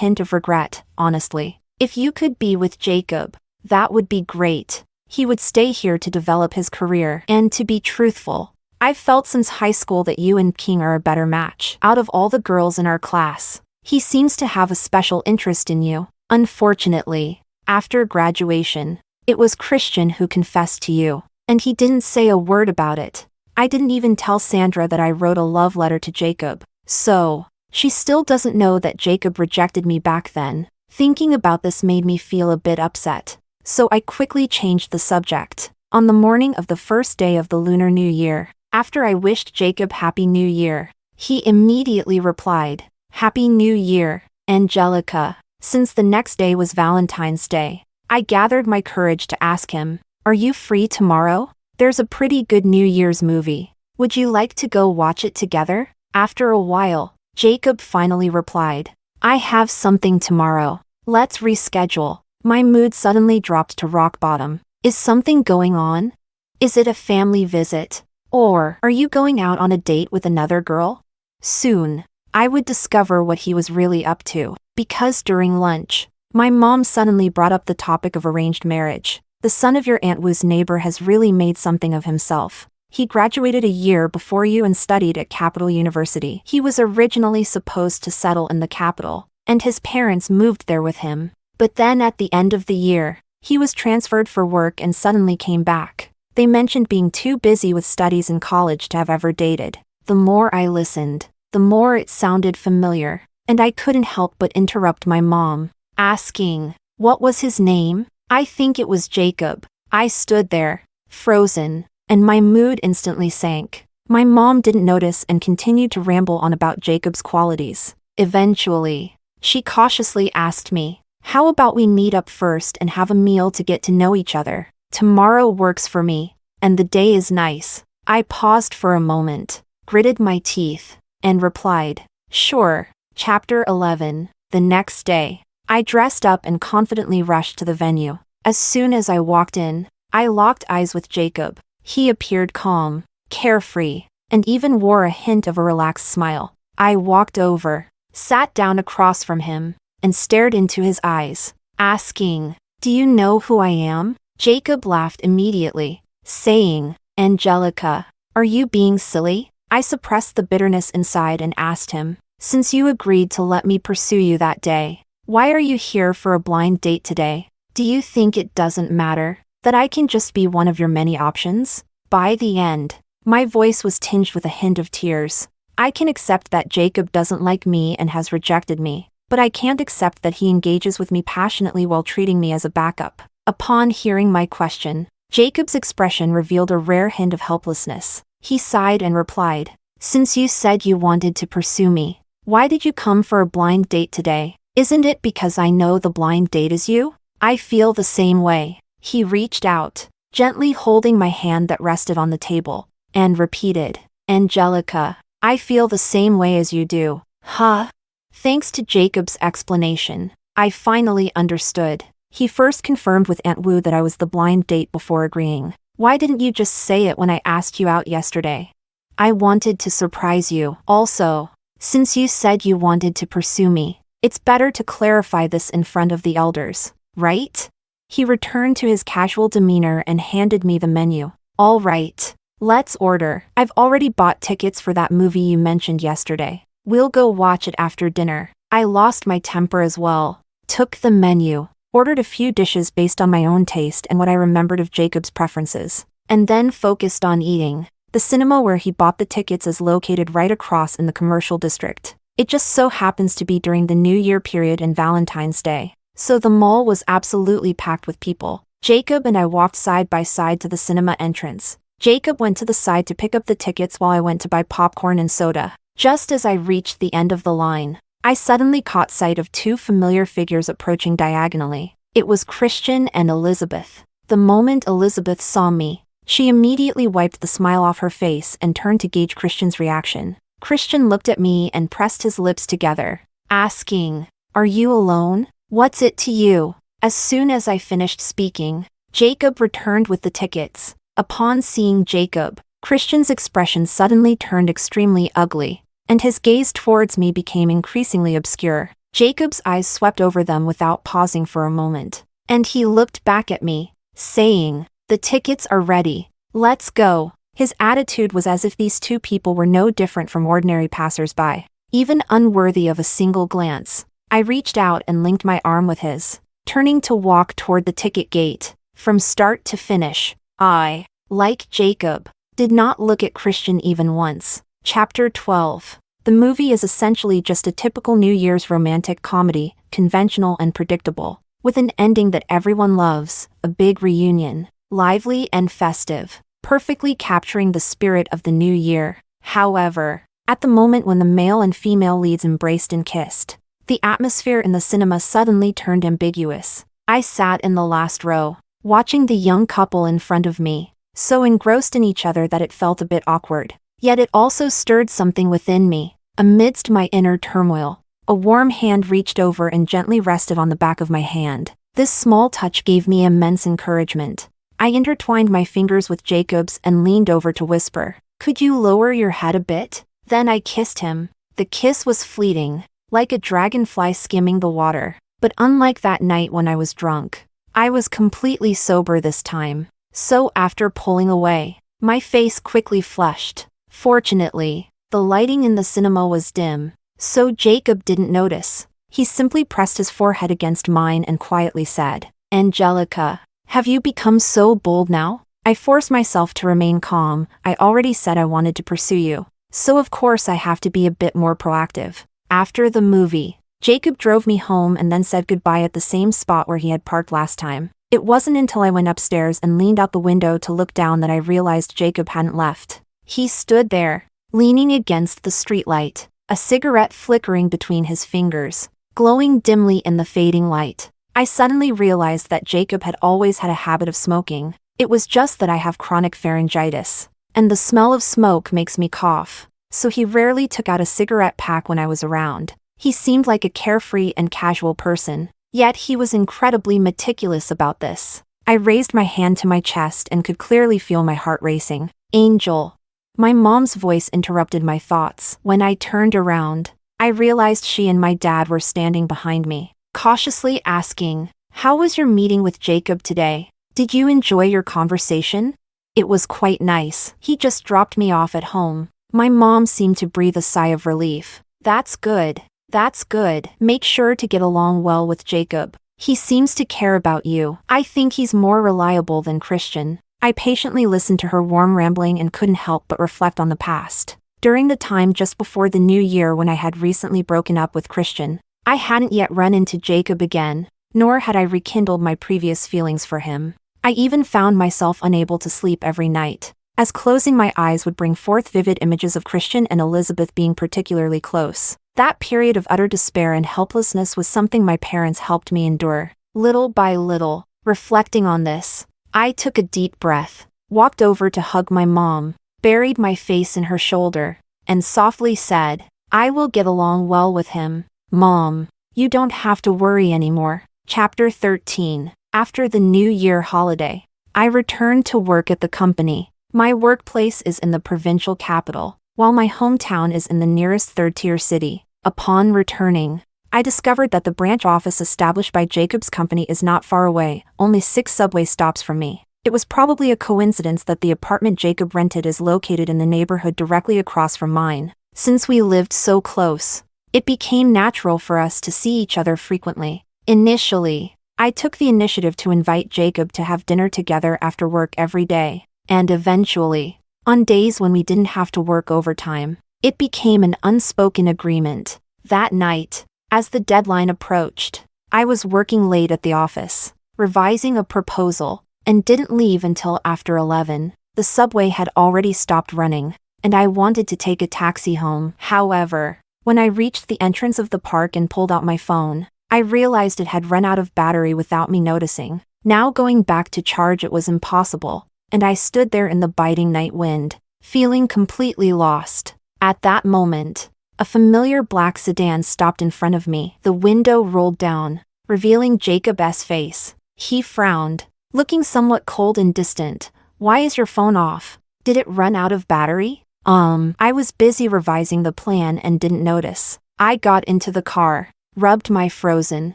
hint of regret. "Honestly, if you could be with Jacob, that would be great. He would stay here to develop his career. And to be truthful, I've felt since high school that you and King are a better match. Out of all the girls in our class, he seems to have a special interest in you. Unfortunately, after graduation, it was Christian who confessed to you, and he didn't say a word about it. I didn't even tell Sandra that I wrote a love letter to Jacob, so she still doesn't know that Jacob rejected me back then. Thinking about this made me feel a bit upset, so I quickly changed the subject. On the morning of the first day of the Lunar New Year, after I wished Jacob Happy New Year, he immediately replied, "Happy New Year, Angelica." Since the next day was Valentine's Day, I gathered my courage to ask him, "Are you free tomorrow? There's a pretty good New Year's movie. Would you like to go watch it together?" After a while, Jacob finally replied, "I have something tomorrow. Let's reschedule." My mood suddenly dropped to rock bottom. Is something going on? Is it a family visit? Or are you going out on a date with another girl? Soon, I would discover what he was really up to, because during lunch, my mom suddenly brought up the topic of arranged marriage. The son of your Aunt Wu's neighbor has really made something of himself. He graduated a year before you and studied at Capital University. He was originally supposed to settle in the capital, and his parents moved there with him. But then at the end of the year, he was transferred for work and suddenly came back. They mentioned being too busy with studies in college to have ever dated. The more I listened, the more it sounded familiar, and I couldn't help but interrupt my mom, asking, "What was his name?" "I think it was Jacob." I stood there, frozen, and my mood instantly sank. My mom didn't notice and continued to ramble on about Jacob's qualities. Eventually, she cautiously asked me, "How about we meet up first and have a meal to get to know each other? Tomorrow works for me, and the day is nice." I paused for a moment, gritted my teeth, and replied, "Sure." Chapter 11. The next day, I dressed up and confidently rushed to the venue. As soon as I walked in, I locked eyes with Jacob. He appeared calm, carefree, and even wore a hint of a relaxed smile. I walked over, sat down across from him, and stared into his eyes, asking, "Do you know who I am?" Jacob laughed immediately, saying, "Angelica, are you being silly?" I suppressed the bitterness inside and asked him, "Since you agreed to let me pursue you that day, why are you here for a blind date today? Do you think it doesn't matter that I can just be one of your many options?" By the end, my voice was tinged with a hint of tears. I can accept that Jacob doesn't like me and has rejected me, but I can't accept that he engages with me passionately while treating me as a backup. Upon hearing my question, Jacob's expression revealed a rare hint of helplessness. He sighed and replied, "Since you said you wanted to pursue me, why did you come for a blind date today? Isn't it because I know the blind date is you?" I feel the same way. He reached out, gently holding my hand that rested on the table, and repeated, "Angelica, I feel the same way as you do." Huh? Thanks to Jacob's explanation, I finally understood. He first confirmed with Aunt Wu that I was the blind date before agreeing. "Why didn't you just say it when I asked you out yesterday?" "I wanted to surprise you. Also, since you said you wanted to pursue me, it's better to clarify this in front of the elders, right?" He returned to his casual demeanor and handed me the menu. "All right, let's order. I've already bought tickets for that movie you mentioned yesterday. We'll go watch it after dinner." I lost my temper as well, took the menu, ordered a few dishes based on my own taste and what I remembered of Jacob's preferences, and then focused on eating. The cinema where he bought the tickets is located right across in the commercial district. It just so happens to be during the New Year period and Valentine's Day, so the mall was absolutely packed with people. Jacob and I walked side by side to the cinema entrance. Jacob went to the side to pick up the tickets while I went to buy popcorn and soda. Just as I reached the end of the line, I suddenly caught sight of two familiar figures approaching diagonally. It was Christian and Elizabeth. The moment Elizabeth saw me, she immediately wiped the smile off her face and turned to gauge Christian's reaction. Christian looked at me and pressed his lips together, asking, "Are you alone? What's it to you?" As soon as I finished speaking, Jacob returned with the tickets. Upon seeing Jacob, Christian's expression suddenly turned extremely ugly, and his gaze towards me became increasingly obscure. Jacob's eyes swept over them without pausing for a moment, and he looked back at me, saying, "The tickets are ready. Let's go." His attitude was as if these two people were no different from ordinary passers-by, even unworthy of a single glance. I reached out and linked my arm with his, turning to walk toward the ticket gate. From start to finish, I, like Jacob, did not look at Christian even once. Chapter 12. The movie is essentially just a typical New Year's romantic comedy, conventional and predictable, with an ending that everyone loves, a big reunion, lively and festive, perfectly capturing the spirit of the new year. However, at the moment when the male and female leads embraced and kissed, the atmosphere in the cinema suddenly turned ambiguous. I sat in the last row, watching the young couple in front of me, so engrossed in each other that it felt a bit awkward. Yet it also stirred something within me. Amidst my inner turmoil, a warm hand reached over and gently rested on the back of my hand. This small touch gave me immense encouragement. I intertwined my fingers with Jacob's and leaned over to whisper, "Could you lower your head a bit?" Then I kissed him. The kiss was fleeting, like a dragonfly skimming the water. But unlike that night when I was drunk, I was completely sober this time. So after pulling away, my face quickly flushed. Fortunately, the lighting in the cinema was dim, so Jacob didn't notice. He simply pressed his forehead against mine and quietly said, "Angelica, have you become so bold now?" I forced myself to remain calm. "I already said I wanted to pursue you, so of course I have to be a bit more proactive." After the movie, Jacob drove me home and then said goodbye at the same spot where he had parked last time. It wasn't until I went upstairs and leaned out the window to look down that I realized Jacob hadn't left. He stood there, leaning against the streetlight, a cigarette flickering between his fingers, glowing dimly in the fading light. I suddenly realized that Jacob had always had a habit of smoking. It was just that I have chronic pharyngitis, and the smell of smoke makes me cough, so he rarely took out a cigarette pack when I was around. He seemed like a carefree and casual person, yet he was incredibly meticulous about this. I raised my hand to my chest and could clearly feel my heart racing. "Angel." My mom's voice interrupted my thoughts. When I turned around, I realized she and my dad were standing behind me, cautiously asking, "How was your meeting with Jacob today? Did you enjoy your conversation?" "It was quite nice. He just dropped me off at home." My mom seemed to breathe a sigh of relief. "That's good. That's good. Make sure to get along well with Jacob. He seems to care about you. I think he's more reliable than Christian." I patiently listened to her warm rambling and couldn't help but reflect on the past. During the time just before the new year when I had recently broken up with Christian, I hadn't yet run into Jacob again, nor had I rekindled my previous feelings for him. I even found myself unable to sleep every night, as closing my eyes would bring forth vivid images of Christian and Elizabeth being particularly close. That period of utter despair and helplessness was something my parents helped me endure. Little by little, reflecting on this, I took a deep breath, walked over to hug my mom, buried my face in her shoulder, and softly said, "I will get along well with him. Mom, you don't have to worry anymore." Chapter 13. After the New Year holiday, I returned to work at the company. My workplace is in the provincial capital, while my hometown is in the nearest third-tier city. Upon returning, I discovered that the branch office established by Jacob's company is not far away, only 6 subway stops from me. It was probably a coincidence that the apartment Jacob rented is located in the neighborhood directly across from mine. Since we lived so close, it became natural for us to see each other frequently. Initially, I took the initiative to invite Jacob to have dinner together after work every day, and eventually, on days when we didn't have to work overtime, it became an unspoken agreement. That night, as the deadline approached, I was working late at the office, revising a proposal, and didn't leave until after 11. The subway had already stopped running, and I wanted to take a taxi home. However, when I reached the entrance of the park and pulled out my phone, I realized it had run out of battery without me noticing. Now going back to charge it was impossible, and I stood there in the biting night wind, feeling completely lost. At that moment, a familiar black sedan stopped in front of me. The window rolled down, revealing Jacob's face. He frowned, looking somewhat cold and distant. "Why is your phone off? Did it run out of battery?" I was busy revising the plan and didn't notice. I got into the car, rubbed my frozen,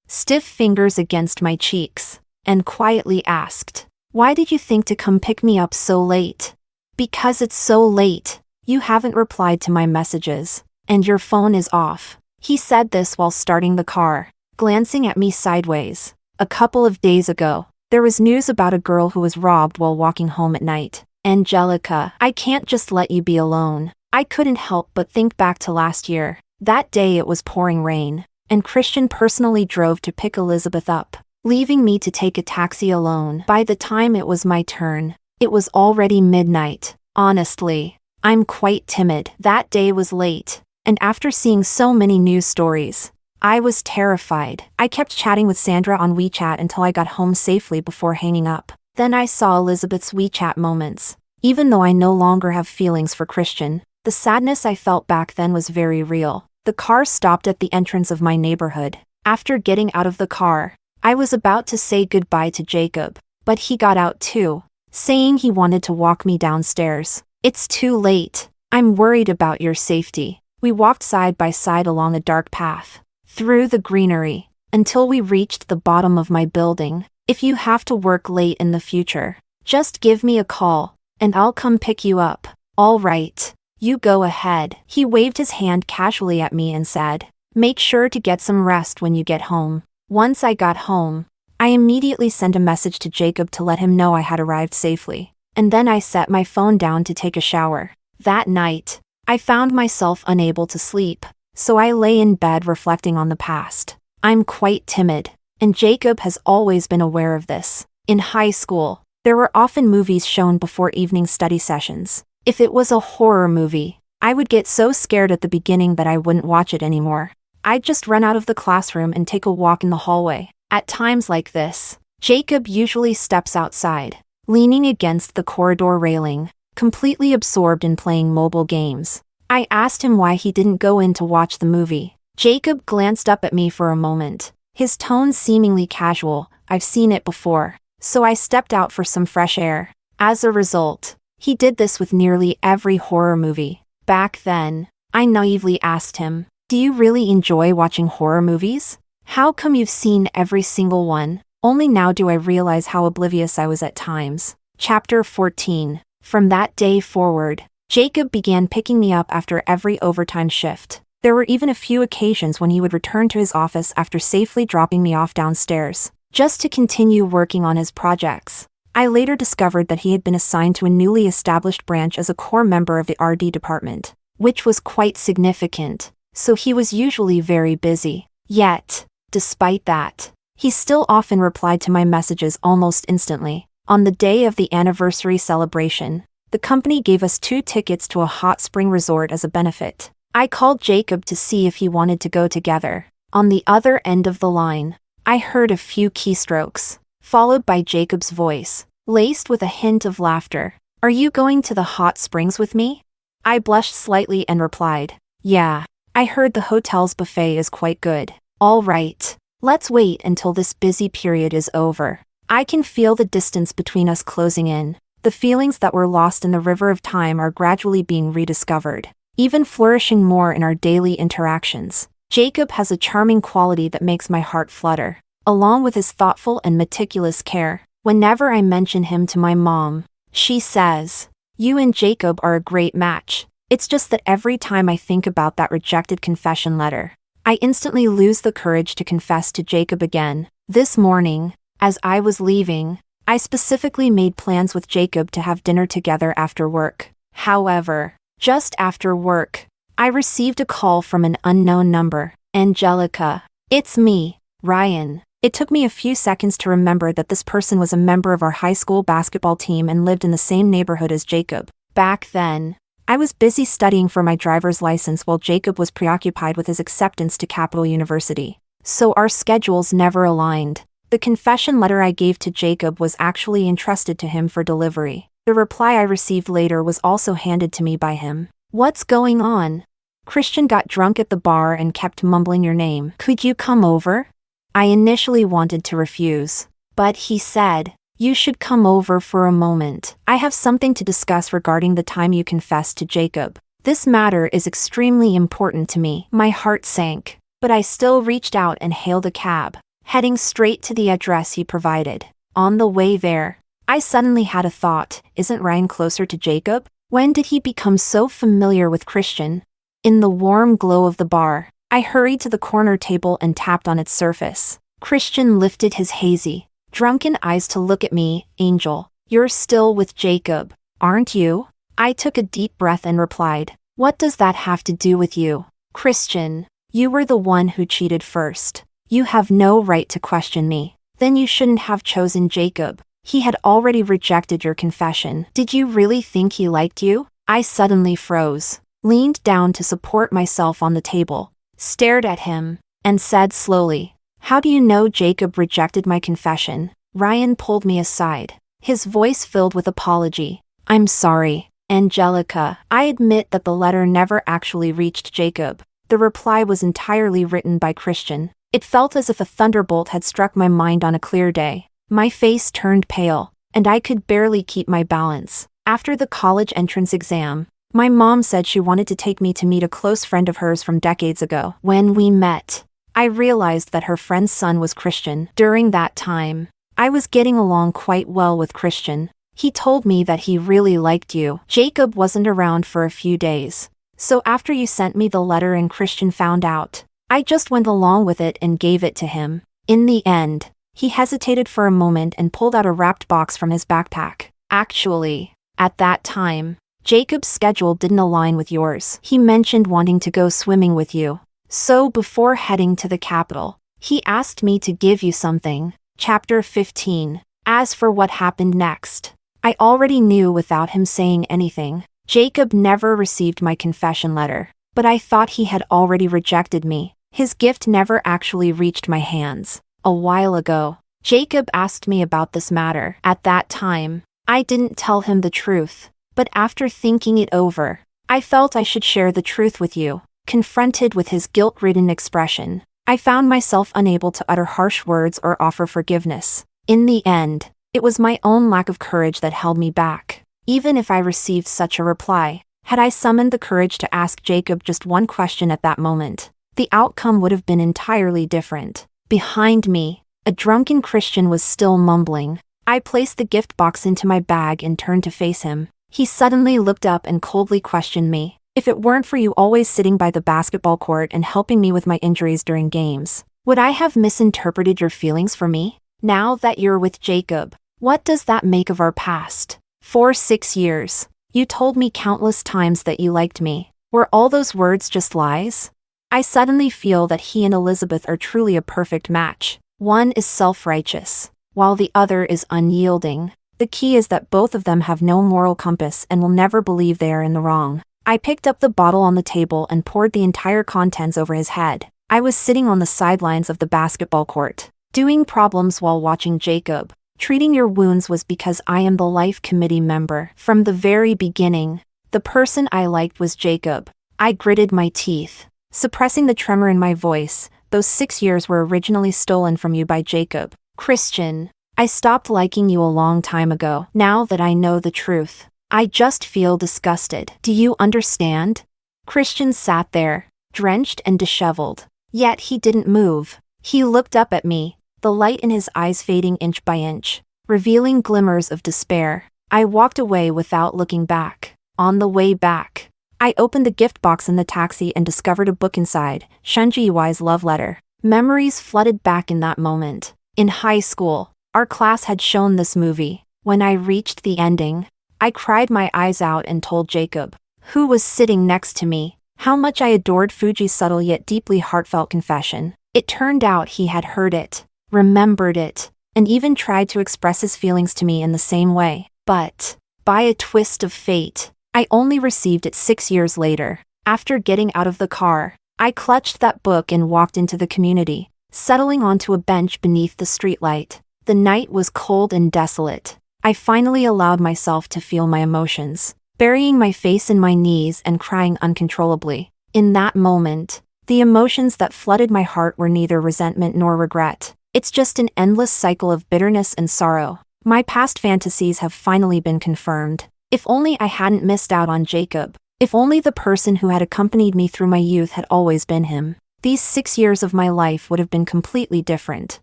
stiff fingers against my cheeks, and quietly asked, "Why did you think to come pick me up so late?" Because it's so late. You haven't replied to my messages. And your phone is off. He said this while starting the car, glancing at me sideways. A couple of days ago, there was news about a girl who was robbed while walking home at night. Angelica, I can't just let you be alone. I couldn't help but think back to last year. That day it was pouring rain, and Christian personally drove to pick Elizabeth up, leaving me to take a taxi alone. By the time it was my turn, it was already midnight. Honestly, I'm quite timid. That day was late, and after seeing so many news stories, I was terrified. I kept chatting with Sandra on WeChat until I got home safely before hanging up. Then I saw Elizabeth's WeChat Moments. Even though I no longer have feelings for Christian, the sadness I felt back then was very real. The car stopped at the entrance of my neighborhood. After getting out of the car, I was about to say goodbye to Jacob, but he got out too, saying he wanted to walk me downstairs. It's too late. I'm worried about your safety. We walked side by side along a dark path, through the greenery, until we reached the bottom of my building. If you have to work late in the future, just give me a call, and I'll come pick you up. All right, you go ahead. He waved his hand casually at me and said, make sure to get some rest when you get home. Once I got home, I immediately sent a message to Jacob to let him know I had arrived safely, and then I set my phone down to take a shower. That night, I found myself unable to sleep, so I lay in bed reflecting on the past. I'm quite timid, and Jacob has always been aware of this. In high school, there were often movies shown before evening study sessions. If it was a horror movie, I would get so scared at the beginning that I wouldn't watch it anymore. I'd just run out of the classroom and take a walk in the hallway. At times like this, Jacob usually steps outside, leaning against the corridor railing, completely absorbed in playing mobile games. I asked him why he didn't go in to watch the movie. Jacob glanced up at me for a moment, his tone seemingly casual. I've seen it before, so I stepped out for some fresh air. As a result, he did this with nearly every horror movie. Back then, I naively asked him, do you really enjoy watching horror movies? How come you've seen every single one? Only now do I realize how oblivious I was at times. Chapter 14. From that day forward, Jacob began picking me up after every overtime shift. There were even a few occasions when he would return to his office after safely dropping me off downstairs, just to continue working on his projects. I later discovered that he had been assigned to a newly established branch as a core member of the RD department, which was quite significant, so he was usually very busy. Yet, despite that, he still often replied to my messages almost instantly. On the day of the anniversary celebration, the company gave us 2 tickets to a hot spring resort as a benefit. I called Jacob to see if he wanted to go together. On the other end of the line, I heard a few keystrokes, followed by Jacob's voice, laced with a hint of laughter. Are you going to the hot springs with me? I blushed slightly and replied, yeah, I heard the hotel's buffet is quite good. All right, let's wait until this busy period is over. I can feel the distance between us closing in. The feelings that were lost in the river of time are gradually being rediscovered, even flourishing more in our daily interactions. Jacob has a charming quality that makes my heart flutter, along with his thoughtful and meticulous care. Whenever I mention him to my mom, she says, you and Jacob are a great match. It's just that every time I think about that rejected confession letter, I instantly lose the courage to confess to Jacob again. This morning, as I was leaving, I specifically made plans with Jacob to have dinner together after work. However, just after work, I received a call from an unknown number. Angelica. It's me, Ryan. It took me a few seconds to remember that this person was a member of our high school basketball team and lived in the same neighborhood as Jacob. Back then, I was busy studying for my driver's license while Jacob was preoccupied with his acceptance to Capital University. So our schedules never aligned. The confession letter I gave to Jacob was actually entrusted to him for delivery. The reply I received later was also handed to me by him. What's going on? Christian got drunk at the bar and kept mumbling your name. Could you come over? I initially wanted to refuse, but he said, you should come over for a moment. I have something to discuss regarding the time you confessed to Jacob. This matter is extremely important to me. My heart sank, but I still reached out and hailed a cab, heading straight to the address he provided. On the way there, I suddenly had a thought. Isn't Ryan closer to Jacob? When did he become so familiar with Christian? In the warm glow of the bar, I hurried to the corner table and tapped on its surface. Christian lifted his hazy, drunken eyes to look at me. Angel, you're still with Jacob, aren't you? I took a deep breath and replied, what does that have to do with you? Christian, you were the one who cheated first. You have no right to question me. Then you shouldn't have chosen Jacob. He had already rejected your confession. Did you really think he liked you? I suddenly froze, leaned down to support myself on the table, stared at him, and said slowly, how do you know Jacob rejected my confession? Ryan pulled me aside, his voice filled with apology. I'm sorry, Angelica. I admit that the letter never actually reached Jacob. The reply was entirely written by Christian. It felt as if a thunderbolt had struck my mind on a clear day. My face turned pale, and I could barely keep my balance. After the college entrance exam, my mom said she wanted to take me to meet a close friend of hers from decades ago. When we met, I realized that her friend's son was Christian. During that time, I was getting along quite well with Christian. He told me that he really liked you. Jacob wasn't around for a few days, so after you sent me the letter and Christian found out, I just went along with it and gave it to him. In the end, he hesitated for a moment and pulled out a wrapped box from his backpack. Actually, at that time, Jacob's schedule didn't align with yours. He mentioned wanting to go swimming with you. So before heading to the capital, he asked me to give you something. Chapter 15. As for what happened next, I already knew without him saying anything. Jacob never received my confession letter, but I thought he had already rejected me. His gift never actually reached my hands. A while ago, Jacob asked me about this matter. At that time, I didn't tell him the truth, but after thinking it over, I felt I should share the truth with you. Confronted with his guilt-ridden expression, I found myself unable to utter harsh words or offer forgiveness. In the end, it was my own lack of courage that held me back. Even if I received such a reply, had I summoned the courage to ask Jacob just one question at that moment, the outcome would have been entirely different. Behind me, a drunken Christian was still mumbling. I placed the gift box into my bag and turned to face him. He suddenly looked up and coldly questioned me. If it weren't for you always sitting by the basketball court and helping me with my injuries during games, would I have misinterpreted your feelings for me? Now that you're with Jacob, what does that make of our past? For 6 years, you told me countless times that you liked me. Were all those words just lies? I suddenly feel that he and Elizabeth are truly a perfect match. One is self-righteous, while the other is unyielding. The key is that both of them have no moral compass and will never believe they are in the wrong. I picked up the bottle on the table and poured the entire contents over his head. I was sitting on the sidelines of the basketball court, doing problems while watching Jacob. Treating your wounds was because I am the life committee member. From the very beginning, the person I liked was Jacob. I gritted my teeth, suppressing the tremor in my voice. Those 6 years were originally stolen from you by Jacob. Christian, I stopped liking you a long time ago. Now that I know the truth, I just feel disgusted. Do you understand? Christian sat there, drenched and disheveled. Yet he didn't move. He looked up at me, the light in his eyes fading inch by inch, revealing glimmers of despair. I walked away without looking back. On the way back, I opened the gift box in the taxi and discovered a book inside, Shunji Yui's love letter. Memories flooded back in that moment. In high school, our class had shown this movie. When I reached the ending, I cried my eyes out and told Jacob, who was sitting next to me, how much I adored Fuji's subtle yet deeply heartfelt confession. It turned out he had heard it, remembered it, and even tried to express his feelings to me in the same way. But, by a twist of fate, I only received it 6 years later. After getting out of the car, I clutched that book and walked into the community, settling onto a bench beneath the streetlight. The night was cold and desolate. I finally allowed myself to feel my emotions, burying my face in my knees and crying uncontrollably. In that moment, the emotions that flooded my heart were neither resentment nor regret. It's just an endless cycle of bitterness and sorrow. My past fantasies have finally been confirmed. If only I hadn't missed out on Jacob. If only the person who had accompanied me through my youth had always been him. These 6 years of my life would have been completely different.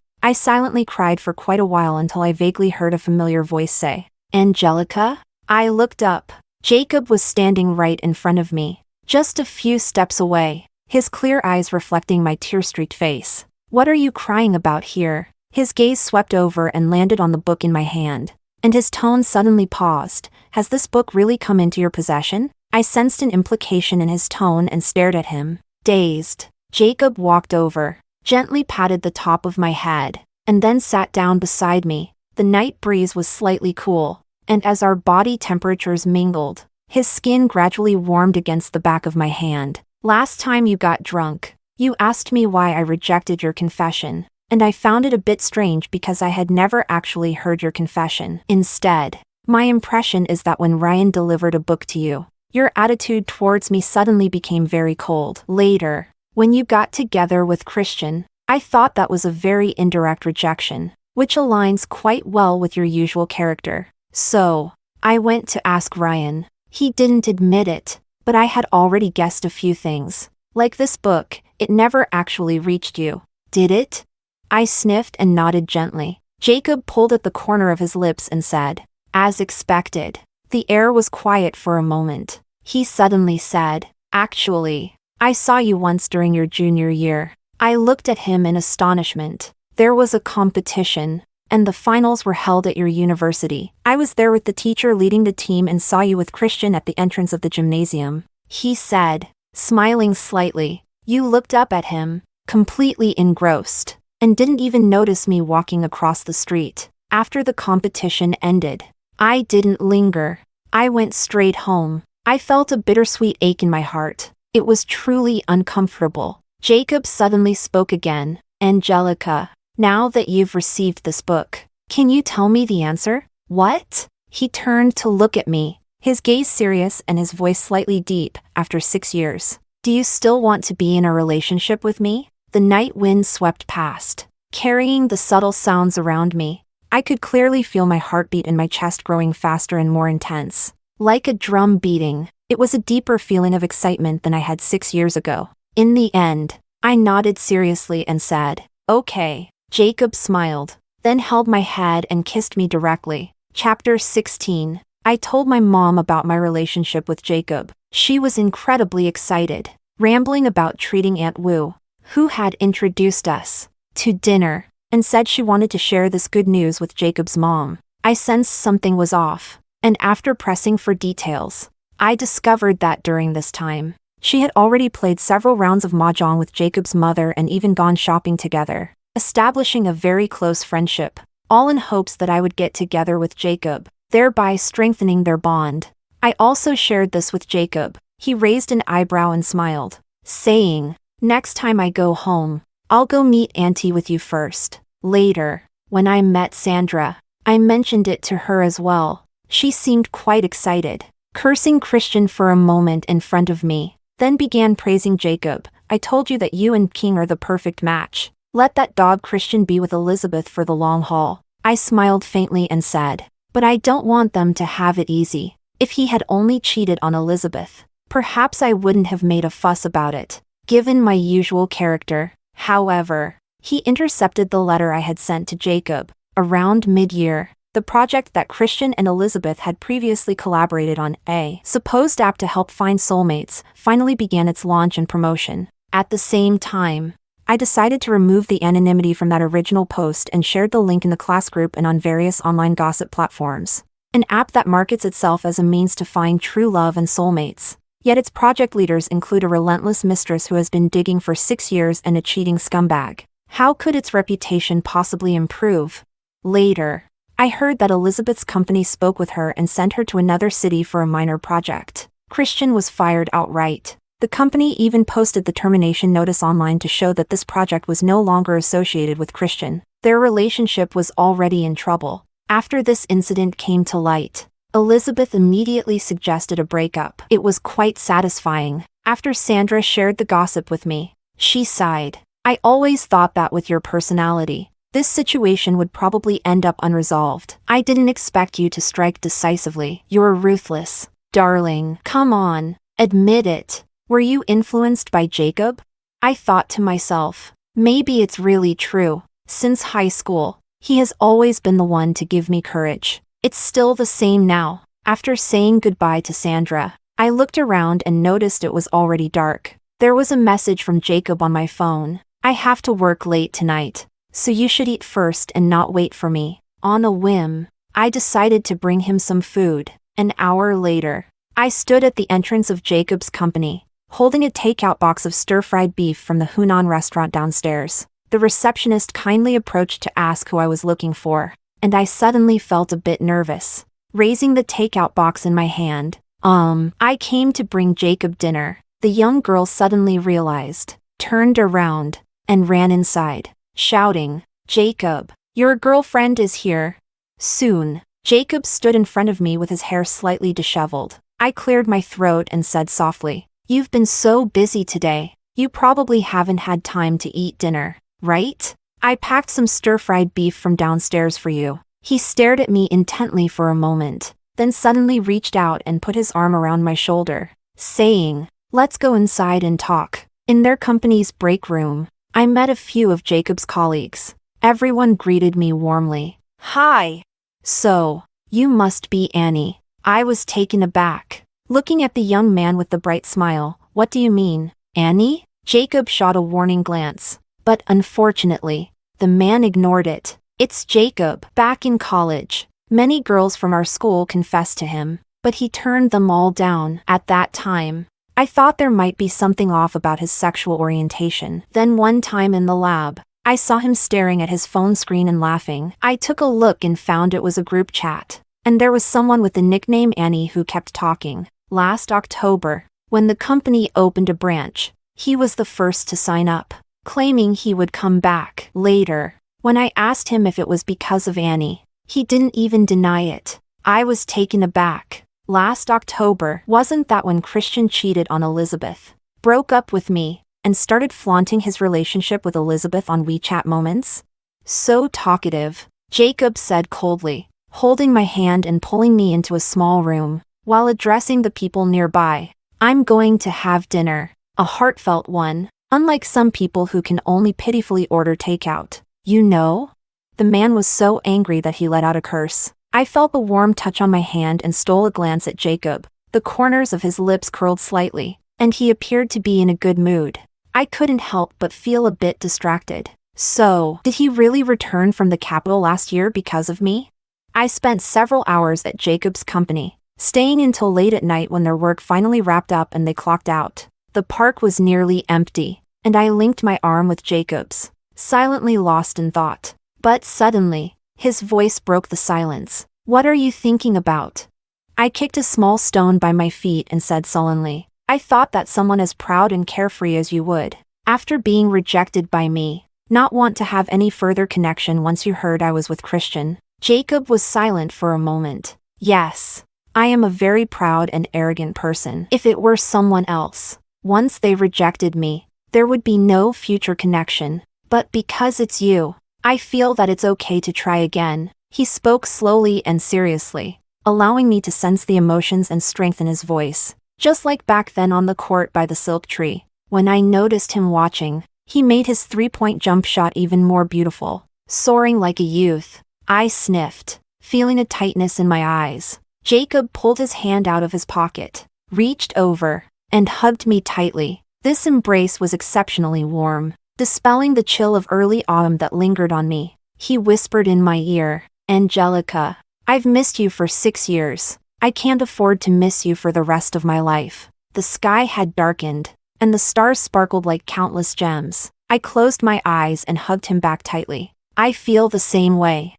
I silently cried for quite a while until I vaguely heard a familiar voice say, "Angelica?" I looked up. Jacob was standing right in front of me, just a few steps away, his clear eyes reflecting my tear-streaked face. "What are you crying about here?" His gaze swept over and landed on the book in my hand, and his tone suddenly paused. "Has this book really come into your possession?" I sensed an implication in his tone and stared at him, dazed. Jacob walked over, gently patted the top of my head, and then sat down beside me. The night breeze was slightly cool, and as our body temperatures mingled, his skin gradually warmed against the back of my hand. "Last time you got drunk, you asked me why I rejected your confession, and I found it a bit strange because I had never actually heard your confession. Instead, my impression is that when Ryan delivered a book to you, your attitude towards me suddenly became very cold. Later, when you got together with Christian, I thought that was a very indirect rejection, which aligns quite well with your usual character. So, I went to ask Ryan. He didn't admit it, but I had already guessed a few things. Like this book, it never actually reached you, did it?" I sniffed and nodded gently. Jacob pulled at the corner of his lips and said, "As expected." The air was quiet for a moment. He suddenly said, "Actually, I saw you once during your junior year." I looked at him in astonishment. "There was a competition, and the finals were held at your university. I was there with the teacher leading the team and saw you with Christian at the entrance of the gymnasium," he said, smiling slightly. "You looked up at him, completely engrossed, and didn't even notice me walking across the street. After the competition ended, I didn't linger. I went straight home. I felt a bittersweet ache in my heart. It was truly uncomfortable." Jacob suddenly spoke again. "Angelica, now that you've received this book, can you tell me the answer?" "What?" He turned to look at me, his gaze serious and his voice slightly deep. "After 6 years, do you still want to be in a relationship with me?" The night wind swept past, carrying the subtle sounds around me. I could clearly feel my heartbeat in my chest growing faster and more intense. Like a drum beating, it was a deeper feeling of excitement than I had 6 years ago. In the end, I nodded seriously and said, "Okay." Jacob smiled, then held my head and kissed me directly. Chapter 16. I told my mom about my relationship with Jacob. She was incredibly excited, rambling about treating Aunt Wu, who had introduced us, to dinner, and said she wanted to share this good news with Jacob's mom. I sensed something was off, and after pressing for details, I discovered that during this time, she had already played several rounds of mahjong with Jacob's mother and even gone shopping together, establishing a very close friendship, all in hopes that I would get together with Jacob, thereby strengthening their bond. I also shared this with Jacob. He raised an eyebrow and smiled, saying, "Next time I go home, I'll go meet Auntie with you first." Later, when I met Sandra, I mentioned it to her as well. She seemed quite excited, cursing Christian for a moment in front of me, then began praising Jacob. "I told you that you and King are the perfect match. Let that dog Christian be with Elizabeth for the long haul." I smiled faintly and said, "But I don't want them to have it easy. If he had only cheated on Elizabeth, perhaps I wouldn't have made a fuss about it, given my usual character." However, he intercepted the letter I had sent to Jacob. Around mid-year, the project that Christian and Elizabeth had previously collaborated on, a supposed app to help find soulmates, finally began its launch and promotion. At the same time, I decided to remove the anonymity from that original post and shared the link in the class group and on various online gossip platforms. An app that markets itself as a means to find true love and soulmates. Yet its project leaders include a relentless mistress who has been digging for 6 years and a cheating scumbag. How could its reputation possibly improve? Later, I heard that Elizabeth's company spoke with her and sent her to another city for a minor project. Christian was fired outright. The company even posted the termination notice online to show that this project was no longer associated with Christian. Their relationship was already in trouble. After this incident came to light, Elizabeth immediately suggested a breakup. It was quite satisfying. After Sandra shared the gossip with me, she sighed. "I always thought that with your personality, this situation would probably end up unresolved. I didn't expect you to strike decisively. You're ruthless. Darling, come on, admit it. Were you influenced by Jacob?" I thought to myself, maybe it's really true. Since high school, he has always been the one to give me courage. It's still the same now. After saying goodbye to Sandra, I looked around and noticed it was already dark. There was a message from Jacob on my phone. I have to work late tonight, so you should eat first and not wait for me. On a whim, I decided to bring him some food. An hour later, I stood at the entrance of Jacob's company, holding a takeout box of stir-fried beef from the Hunan restaurant downstairs. The receptionist kindly approached to ask who I was looking for, and I suddenly felt a bit nervous. Raising the takeout box in my hand, I came to bring Jacob dinner. The young girl suddenly realized, turned around, and ran inside, shouting, "Jacob, your girlfriend is here." Soon, Jacob stood in front of me with his hair slightly disheveled. I cleared my throat and said softly, "You've been so busy today, you probably haven't had time to eat dinner, right? I packed some stir-fried beef from downstairs for you." He stared at me intently for a moment, then suddenly reached out and put his arm around my shoulder, saying, "Let's go inside and talk." In their company's break room, I met a few of Jacob's colleagues. Everyone greeted me warmly. "Hi. So, you must be Annie." I was taken aback, looking at the young man with the bright smile. "What do you mean, Annie?" Jacob shot a warning glance, but unfortunately, the man ignored it. "It's Jacob, back in college. Many girls from our school confessed to him, but he turned them all down. At that time, I thought there might be something off about his sexual orientation. Then one time in the lab, I saw him staring at his phone screen and laughing. I took a look and found it was a group chat, and there was someone with the nickname Annie who kept talking. Last October, when the company opened a branch, he was the first to sign up, claiming he would come back later. When I asked him if it was because of Annie, he didn't even deny it. I was taken aback. Last October, wasn't that when Christian cheated on Elizabeth, broke up with me, and started flaunting his relationship with Elizabeth on WeChat Moments? "So talkative," Jacob said coldly, holding my hand and pulling me into a small room, while addressing the people nearby. "I'm going to have dinner, a heartfelt one, unlike some people who can only pitifully order takeout. You know?" The man was so angry that he let out a curse. I felt a warm touch on my hand and stole a glance at Jacob. The corners of his lips curled slightly, and he appeared to be in a good mood. I couldn't help but feel a bit distracted. So, did he really return from the capital last year because of me? I spent several hours at Jacob's company, staying until late at night when their work finally wrapped up and they clocked out. The park was nearly empty, and I linked my arm with Jacob's, silently lost in thought. But suddenly, his voice broke the silence. "What are you thinking about?" I kicked a small stone by my feet and said sullenly, "I thought that someone as proud and carefree as you would, after being rejected by me, not want to have any further connection once you heard I was with Christian." Jacob was silent for a moment. "Yes, I am a very proud and arrogant person. If it were someone else, once they rejected me, there would be no future connection. But because it's you, I feel that it's okay to try again." He spoke slowly and seriously, allowing me to sense the emotions and strength in his voice. Just like back then on the court by the silk tree, when I noticed him watching, he made his three-point jump shot even more beautiful. Soaring like a youth, I sniffed, feeling a tightness in my eyes. Jacob pulled his hand out of his pocket, reached over, and hugged me tightly. This embrace was exceptionally warm, dispelling the chill of early autumn that lingered on me. He whispered in my ear, "Angelica, I've missed you for 6 years. I can't afford to miss you for the rest of my life." The sky had darkened, and the stars sparkled like countless gems. I closed my eyes and hugged him back tightly. "I feel the same way."